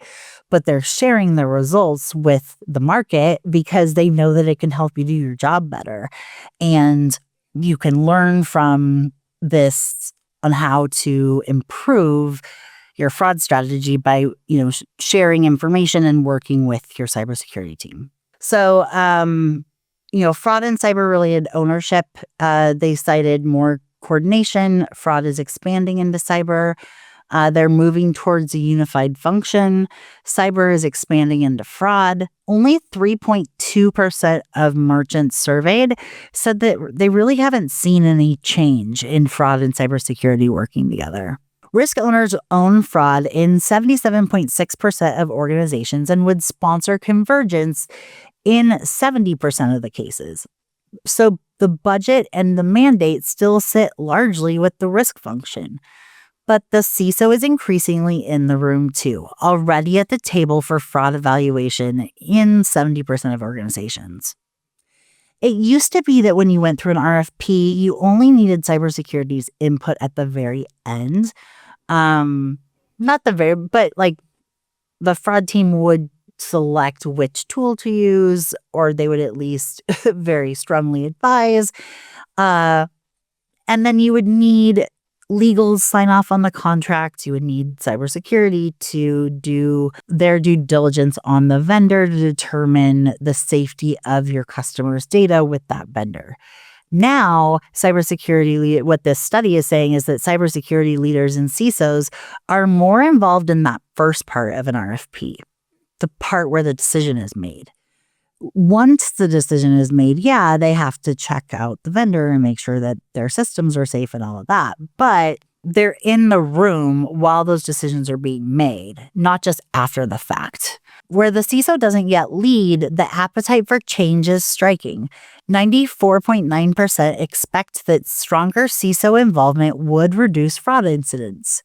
but they're sharing the results with the market because they know that it can help you do your job better. And you can learn from this on how to improve your fraud strategy by, sharing information and working with your cybersecurity team. So, fraud and cyber-related ownership, they cited more coordination. Fraud is expanding into cyber. They're moving towards a unified function. Cyber is expanding into fraud. Only 3.2% of merchants surveyed said that they really haven't seen any change in fraud and cybersecurity working together. Risk owners own fraud in 77.6% of organizations and would sponsor convergence in 70% of the cases. So the budget and the mandate still sit largely with the risk function. But the CISO is increasingly in the room too, already at the table for fraud evaluation in 70% of organizations. It used to be that when you went through an RFP, you only needed cybersecurity's input at the very end. But the fraud team would select which tool to use, or they would at least very strongly advise. And then you would need legals sign off on the contract. You would need cybersecurity to do their due diligence on the vendor to determine the safety of your customer's data with that vendor. Now, cybersecurity, what this study is saying is that cybersecurity leaders and CISOs are more involved in that first part of an RFP, the part where the decision is made. Once the decision is made, they have to check out the vendor and make sure that their systems are safe and all of that. But they're in the room while those decisions are being made, not just after the fact. Where the CISO doesn't yet lead, the appetite for change is striking. 94.9% expect that stronger CISO involvement would reduce fraud incidents.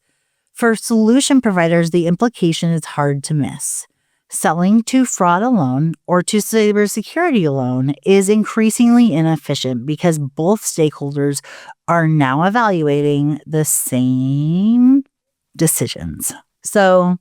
For solution providers, the implication is hard to miss. Selling to fraud alone or to cybersecurity alone is increasingly inefficient because both stakeholders are now evaluating the same decisions. So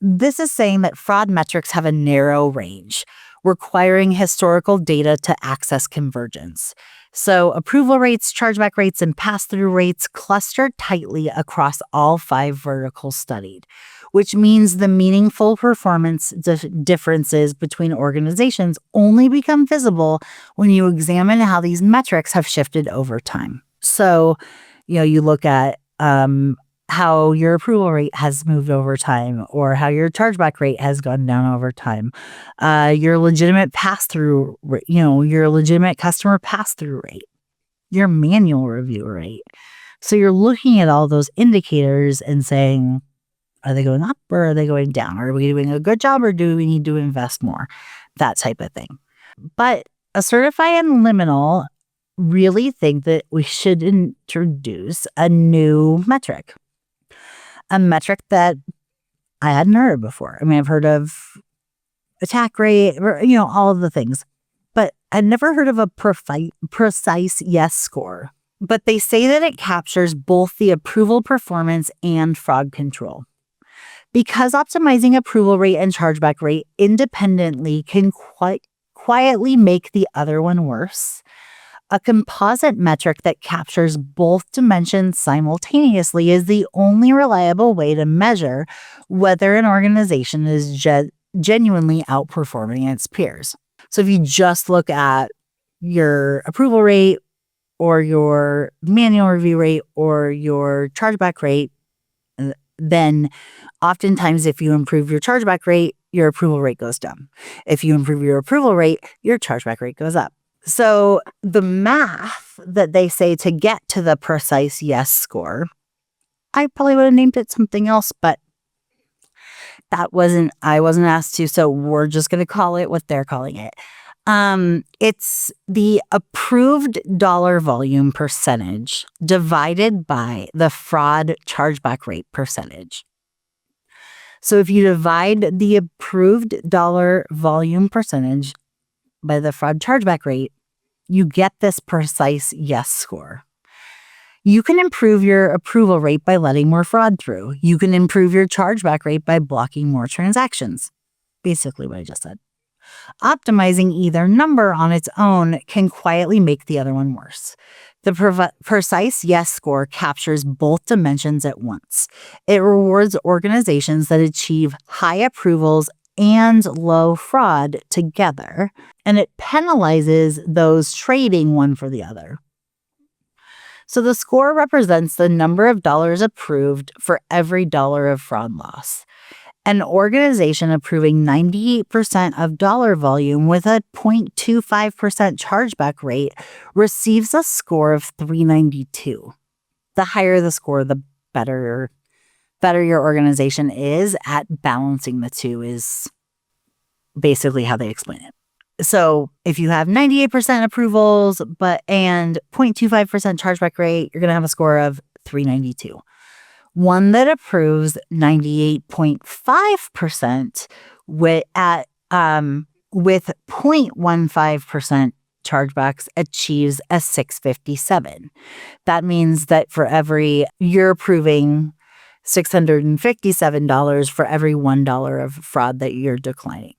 this is saying that fraud metrics have a narrow range, requiring historical data to access convergence. So approval rates, chargeback rates, and pass-through rates cluster tightly across all 5 verticals studied, which means the meaningful performance differences between organizations only become visible when you examine how these metrics have shifted over time. So, you look at how your approval rate has moved over time, or how your chargeback rate has gone down over time, your legitimate pass-through, your legitimate customer pass-through rate, your manual review rate. So you're looking at all those indicators and saying, are they going up or are they going down? Are we doing a good job or do we need to invest more? That type of thing. But Accertify and Liminal really think that we should introduce a new metric. A metric that I hadn't heard of before. I mean, I've heard of attack rate, or, all of the things, but I'd never heard of a precise yes score. But they say that it captures both the approval performance and fraud control. Because optimizing approval rate and chargeback rate independently can quietly make the other one worse, a composite metric that captures both dimensions simultaneously is the only reliable way to measure whether an organization is genuinely outperforming its peers. So if you just look at your approval rate or your manual review rate or your chargeback rate, then oftentimes if you improve your chargeback rate, your approval rate goes down. If you improve your approval rate, your chargeback rate goes up. So the math that they say to get to the precise yes score, I probably would have named it something else, but I wasn't asked to, so we're just going to call it what they're calling it. It's the approved dollar volume percentage divided by the fraud chargeback rate percentage. So if you divide the approved dollar volume percentage by the fraud chargeback rate, you get this precise yes score. You can improve your approval rate by letting more fraud through. You can improve your chargeback rate by blocking more transactions. Basically what I just said. Optimizing either number on its own can quietly make the other one worse. The precise yes score captures both dimensions at once. It rewards organizations that achieve high approvals and low fraud together, and it penalizes those trading one for the other. So the score represents the number of dollars approved for every dollar of fraud loss. An organization approving 98% of dollar volume with a 0.25% chargeback rate receives a score of 392. The higher the score, the better your organization is at balancing the two is basically how they explain it. So if you have 98% approvals and 0.25% chargeback rate, you're going to have a score of 392. One that approves 98.5% with 0.15% chargebacks achieves a 657. That means that for you're approving $657 for every $1 of fraud that you're declining.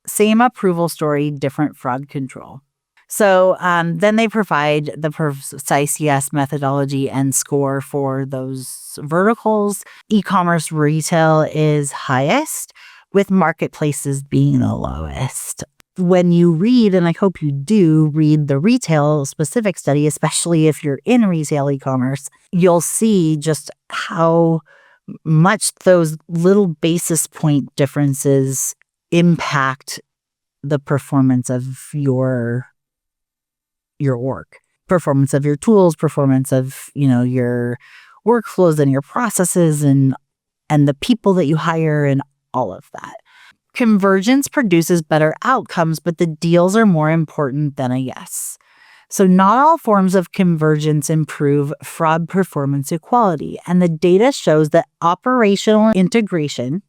Same approval story, different fraud control. So then they provide the precise yes methodology and score for those verticals. E-commerce retail is highest, with marketplaces being the lowest. When you read, and I hope you do read the retail specific study, especially if you're in retail e-commerce, you'll see just how much those little basis point differences impact the performance of your org, performance of your tools, performance of, your workflows and your processes and the people that you hire and all of that. Convergence produces better outcomes, but the deals are more important than a yes. So not all forms of convergence improve fraud performance equality, and the data shows that operational integration,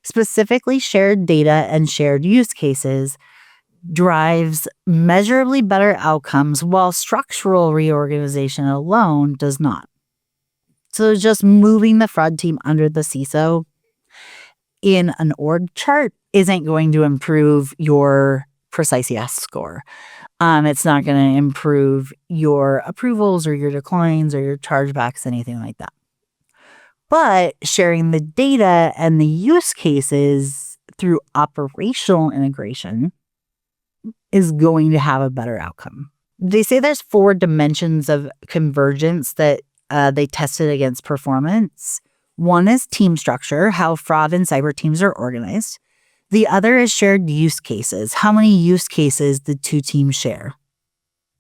specifically shared data and shared use cases, drives measurably better outcomes, while structural reorganization alone does not. So just moving the fraud team under the CISO in an org chart isn't going to improve your precise yes score. It's not going to improve your approvals or your declines or your chargebacks, anything like that. But sharing the data and the use cases through operational integration is going to have a better outcome. They say there's 4 dimensions of convergence that they tested against performance. One is team structure, how fraud and cyber teams are organized. The other is shared use cases. How many use cases the 2 teams share?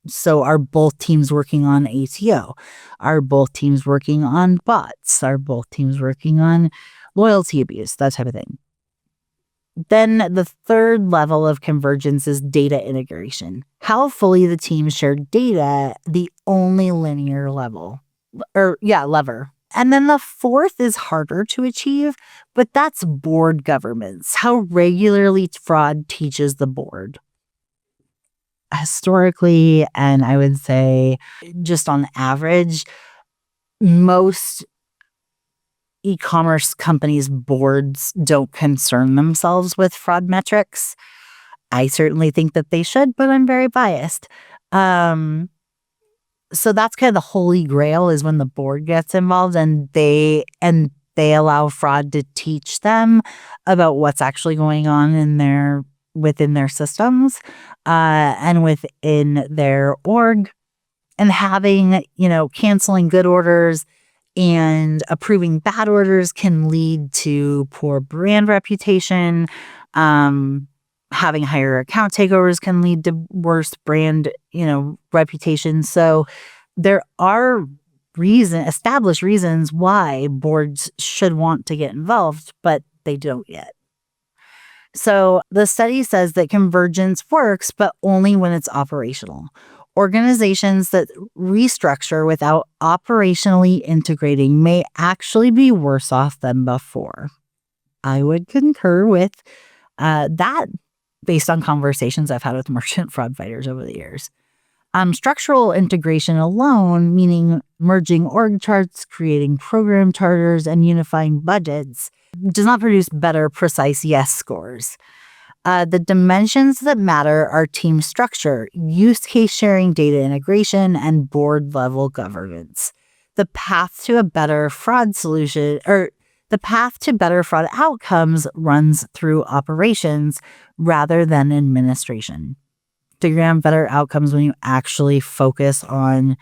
So are both teams working on ATO? Are both teams working on bots? Are both teams working on loyalty abuse? That type of thing. Then the third level of convergence is data integration. How fully the teams share data, the only linear lever. And then the fourth is harder to achieve, but that's board governance, how regularly fraud teaches the board. historically, and I would say just on average, most e-commerce companies' boards don't concern themselves with fraud metrics. I certainly think that they should, but I'm very biased. So that's kind of the holy grail, is when the board gets involved and they allow fraud to teach them about what's actually going on within their systems, and within their org, and having, canceling good orders and approving bad orders can lead to poor brand reputation. Having higher account takeovers can lead to worse brand, reputation. So there are established reasons why boards should want to get involved, but they don't yet. So the study says that convergence works, but only when it's operational. Organizations that restructure without operationally integrating may actually be worse off than before. I would concur with that, based on conversations I've had with merchant fraud fighters over the years. Structural integration alone, meaning merging org charts, creating program charters, and unifying budgets, does not produce better, precise yes scores. The dimensions that matter are team structure, use case sharing, data integration, and board level governance. The path to a better fraud solution, or the path to better fraud outcomes, runs through operations rather than administration. So you're going to have better outcomes when you actually focus on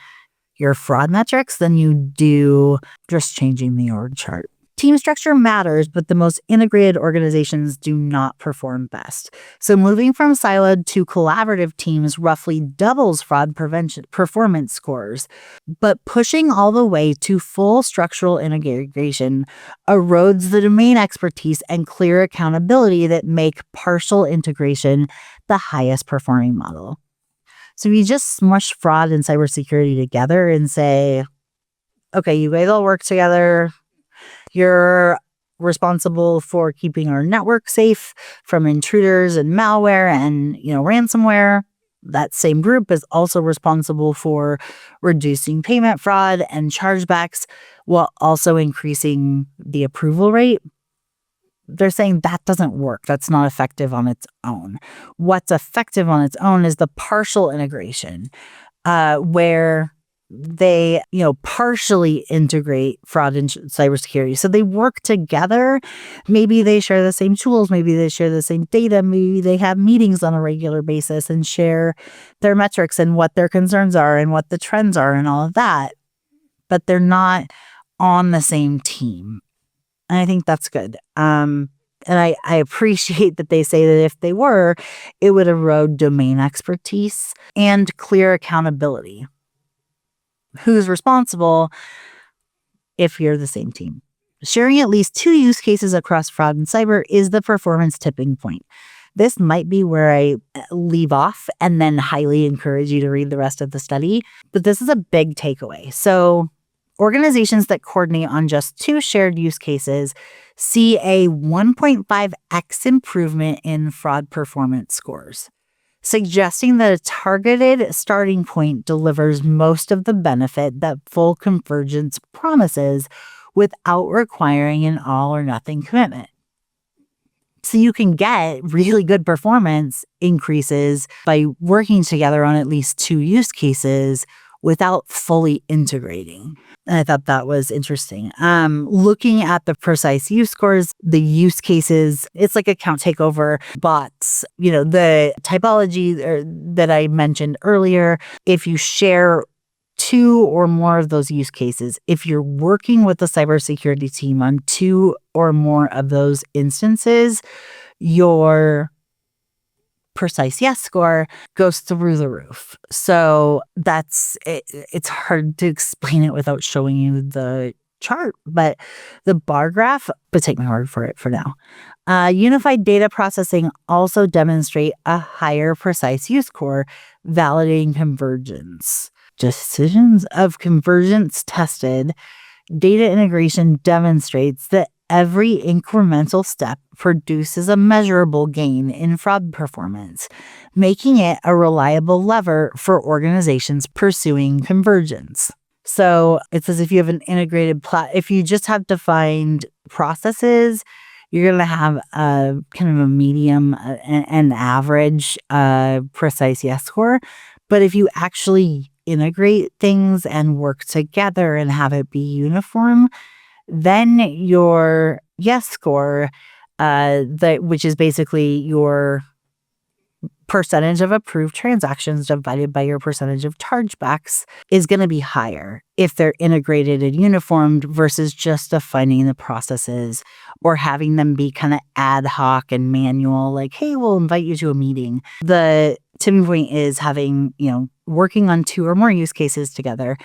your fraud metrics than you do just changing the org chart. Team structure matters, but the most integrated organizations do not perform best. So moving from siloed to collaborative teams roughly doubles fraud prevention performance scores, but pushing all the way to full structural integration erodes the domain expertise and clear accountability that make partial integration the highest performing model. So you just smush fraud and cybersecurity together and say, okay, you guys all work together. You're responsible for keeping our network safe from intruders and malware and, ransomware. That same group is also responsible for reducing payment fraud and chargebacks while also increasing the approval rate. They're saying that doesn't work. That's not effective on its own. What's effective on its own is the partial integration, where they, partially integrate fraud and cybersecurity. So they work together. Maybe they share the same tools. Maybe they share the same data. Maybe they have meetings on a regular basis and share their metrics and what their concerns are and what the trends are and all of that. But they're not on the same team. And I think that's good. And I appreciate that they say that if they were, it would erode domain expertise and clear accountability. Who's responsible if you're the same team? Sharing at least 2 use cases across fraud and cyber is the performance tipping point. This might be where I leave off and then highly encourage you to read the rest of the study. But this is a big takeaway. So organizations that coordinate on just 2 shared use cases see a 1.5x improvement in fraud performance scores, suggesting that a targeted starting point delivers most of the benefit that full convergence promises without requiring an all or nothing commitment. So you can get really good performance increases by working together on at least 2 use cases without fully integrating. And I thought that was interesting. Looking at the precise use scores, the use cases, it's like account takeover bots, the typology that I mentioned earlier. If you share 2 or more of those use cases, if you're working with the cybersecurity team on 2 or more of those instances, your precise yes score goes through the roof. So that's it. It's hard to explain it without showing you the chart, but the bar graph, but take my word for it for now. Unified data processing also demonstrate a higher precise use score, validating convergence. Decisions of convergence tested, data integration demonstrates that every incremental step produces a measurable gain in fraud performance, making it a reliable lever for organizations pursuing convergence. So it's as if you have an integrated if you just have defined processes, you're going to have a kind of a medium and average precise yes score. But if you actually integrate things and work together and have it be uniform, then your yes score, which is basically your percentage of approved transactions divided by your percentage of chargebacks, is going to be higher if they're integrated and uniformed versus just defining the processes or having them be kind of ad hoc and manual, like, hey, we'll invite you to a meeting. The tipping point is having, working on 2 or more use cases together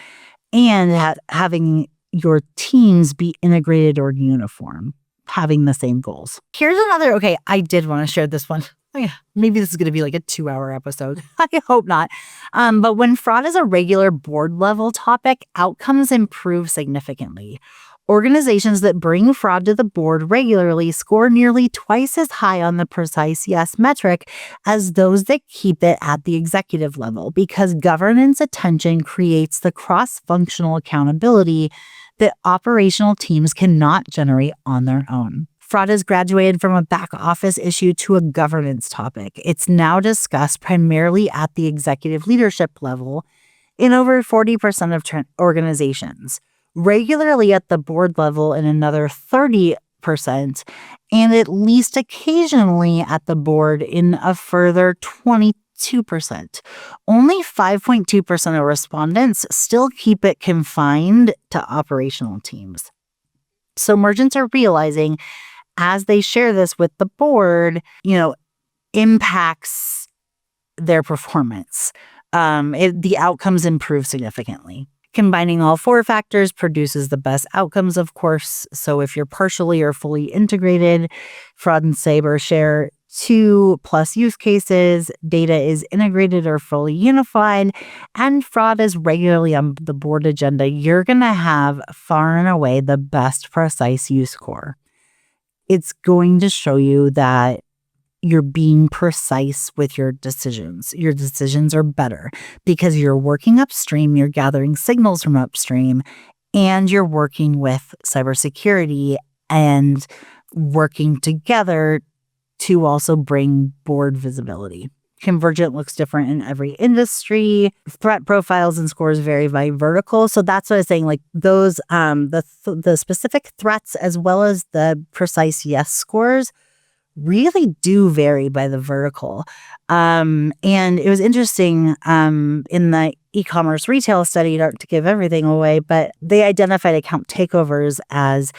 and having your teams be integrated or uniform, having the same goals. Here's another, okay, I did want to share this one. Oh yeah, maybe this is going to be like a 2-hour episode. I hope not. But when fraud is a regular board level topic, outcomes improve significantly. Organizations that bring fraud to the board regularly score nearly twice as high on the precise yes metric as those that keep it at the executive level, because governance attention creates the cross-functional accountability that operational teams cannot generate on their own. Fraud has graduated from a back office issue to a governance topic. It's now discussed primarily at the executive leadership level in over 40% of organizations, regularly at the board level in another 30%, and at least occasionally at the board in a further 22%. Only 5.2% of respondents still keep it confined to operational teams. So merchants are realizing, as they share this with the board, impacts their performance. The outcomes improve significantly. Combining all 4 factors produces the best outcomes, of course. So if you're partially or fully integrated, fraud and cyber share 2+ use cases, data is integrated or fully unified, and fraud is regularly on the board agenda, you're going to have far and away the best precise use score. It's going to show you that you're being precise with your decisions. Your decisions are better because you're working upstream, you're gathering signals from upstream, and you're working with cybersecurity and working together to also bring board visibility. Convergent looks different in every industry. Threat profiles and scores vary by vertical. So that's what I was saying, like those, the specific threats as well as the precise yes scores really do vary by the vertical. And it was interesting in the e-commerce retail study, not to give everything away, but they identified account takeovers as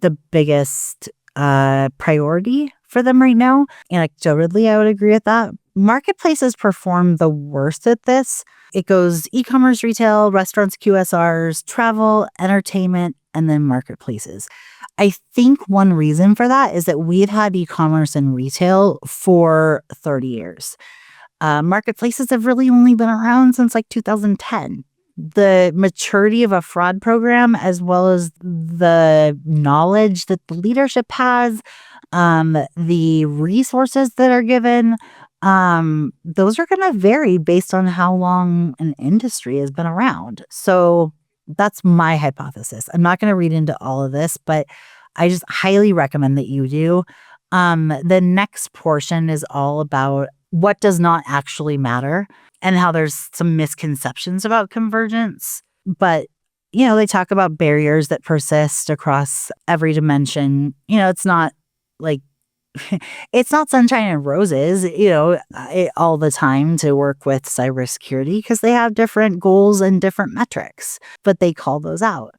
the biggest priority for them right now. Anecdotally, I would agree with that. Marketplaces perform the worst at this. It goes e-commerce, retail, restaurants, QSRs, travel, entertainment, and then marketplaces. I think one reason for that is that we've had e-commerce and retail for 30 years. Marketplaces have really only been around since like 2010. The maturity of a fraud program, as well as the knowledge that the leadership has, the resources that are given, those are going to vary based on how long an industry has been around. So that's my hypothesis. I'm not going to read into all of this, but I just highly recommend that you do. The next portion is all about what does not actually matter and how there's some misconceptions about convergence. But, they talk about barriers that persist across every dimension. It's not like it's not sunshine and roses, all the time to work with cybersecurity because they have different goals and different metrics, but they call those out.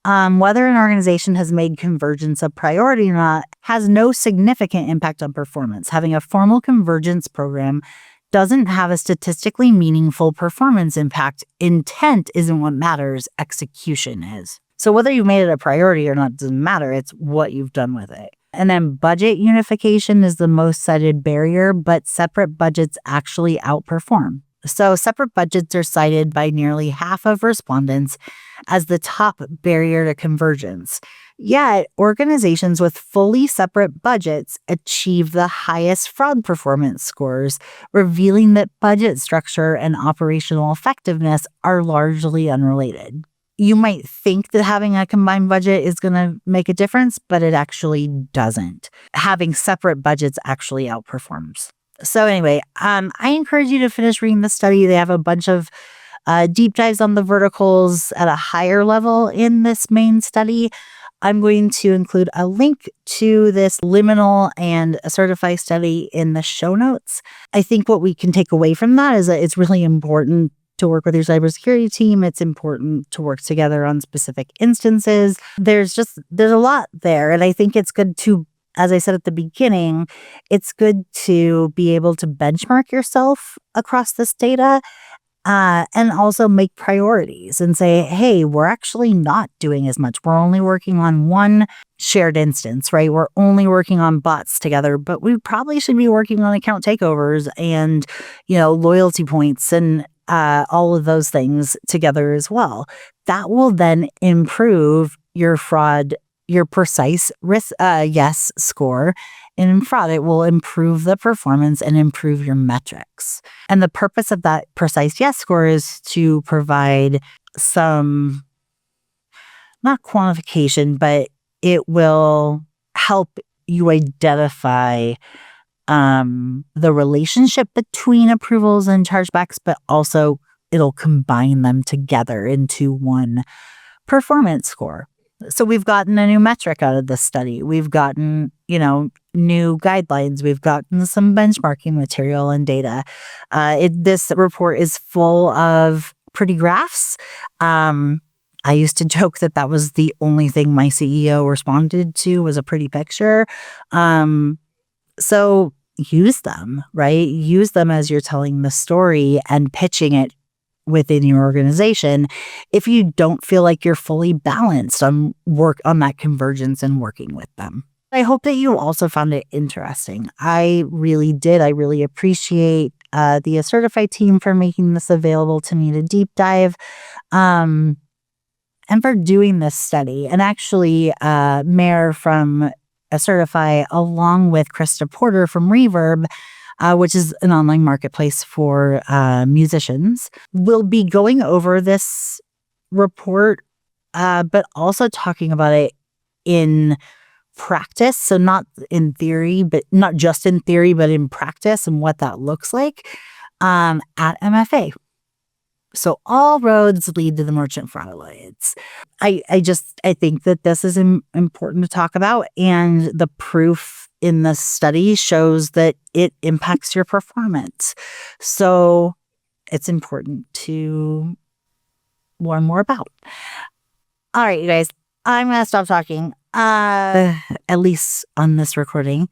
Whether an organization has made convergence a priority or not has no significant impact on performance. Having a formal convergence program doesn't have a statistically meaningful performance impact. Intent isn't what matters, execution is. So whether you made it a priority or not doesn't matter, it's what you've done with it. And then budget unification is the most cited barrier, but separate budgets actually outperform. So separate budgets are cited by nearly half of respondents as the top barrier to convergence. Yet, organizations with fully separate budgets achieve the highest fraud performance scores, revealing that budget structure and operational effectiveness are largely unrelated. You might think that having a combined budget is going to make a difference, but it actually doesn't. Having separate budgets actually outperforms. So anyway, I encourage you to finish reading the study. They have a bunch of deep dives on the verticals at a higher level in this main study. I'm going to include a link to this Liminal and Accertify study in the show notes. I think what we can take away from that is that it's really important to work with your cybersecurity team. It's important to work together on specific instances. There's a lot there. And I think it's good to, as I said at the beginning, it's good to be able to benchmark yourself across this data. And also make priorities and say, hey, we're actually not doing as much. We're only working on one shared instance, right? We're only working on bots together, but we probably should be working on account takeovers and, loyalty points and all of those things together as well. That will then improve your precise risk yes score in fraud. It will improve the performance and improve your metrics. And the purpose of that precise yes score is to provide some, not quantification, but it will help you identify the relationship between approvals and chargebacks, but also it'll combine them together into one performance score. So we've gotten a new metric out of this study. We've gotten, new guidelines. We've gotten some benchmarking material and data. This report is full of pretty graphs. I used to joke that was the only thing my CEO responded to was a pretty picture. So use them, right? Use them as you're telling the story and pitching it within your organization if you don't feel like you're fully balanced on that convergence and working with them. I hope that you also found it interesting. I really did. I really appreciate the Accertify team for making this available to me to deep dive and for doing this study. And actually, Mare from Accertify, along with Krista Porter from Reverb, which is an online marketplace for musicians, will be going over this report, but also talking about it in practice. So not in theory, but not just in theory, but in practice and what that looks like at MFA. So all roads lead to the Merchant Fraud Alliance. I think that this is important to talk about, and the proof in the study shows that it impacts your performance. So it's important to learn more about. All right, you guys, I'm going to stop talking, at least on this recording.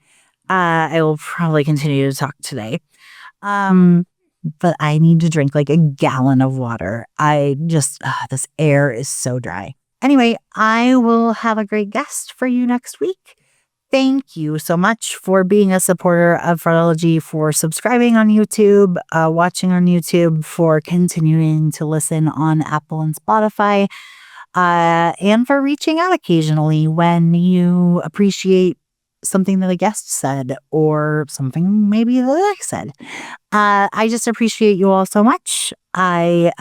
I will probably continue to talk today. But I need to drink like a gallon of water. This air is so dry. Anyway, I will have a great guest for you next week. Thank you so much for being a supporter of Fraudology, for subscribing on YouTube, watching on YouTube, for continuing to listen on Apple and Spotify, and for reaching out occasionally when you appreciate something that a guest said or something maybe that I said. I just appreciate you all so much. I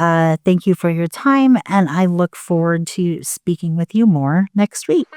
thank you for your time, and I look forward to speaking with you more next week.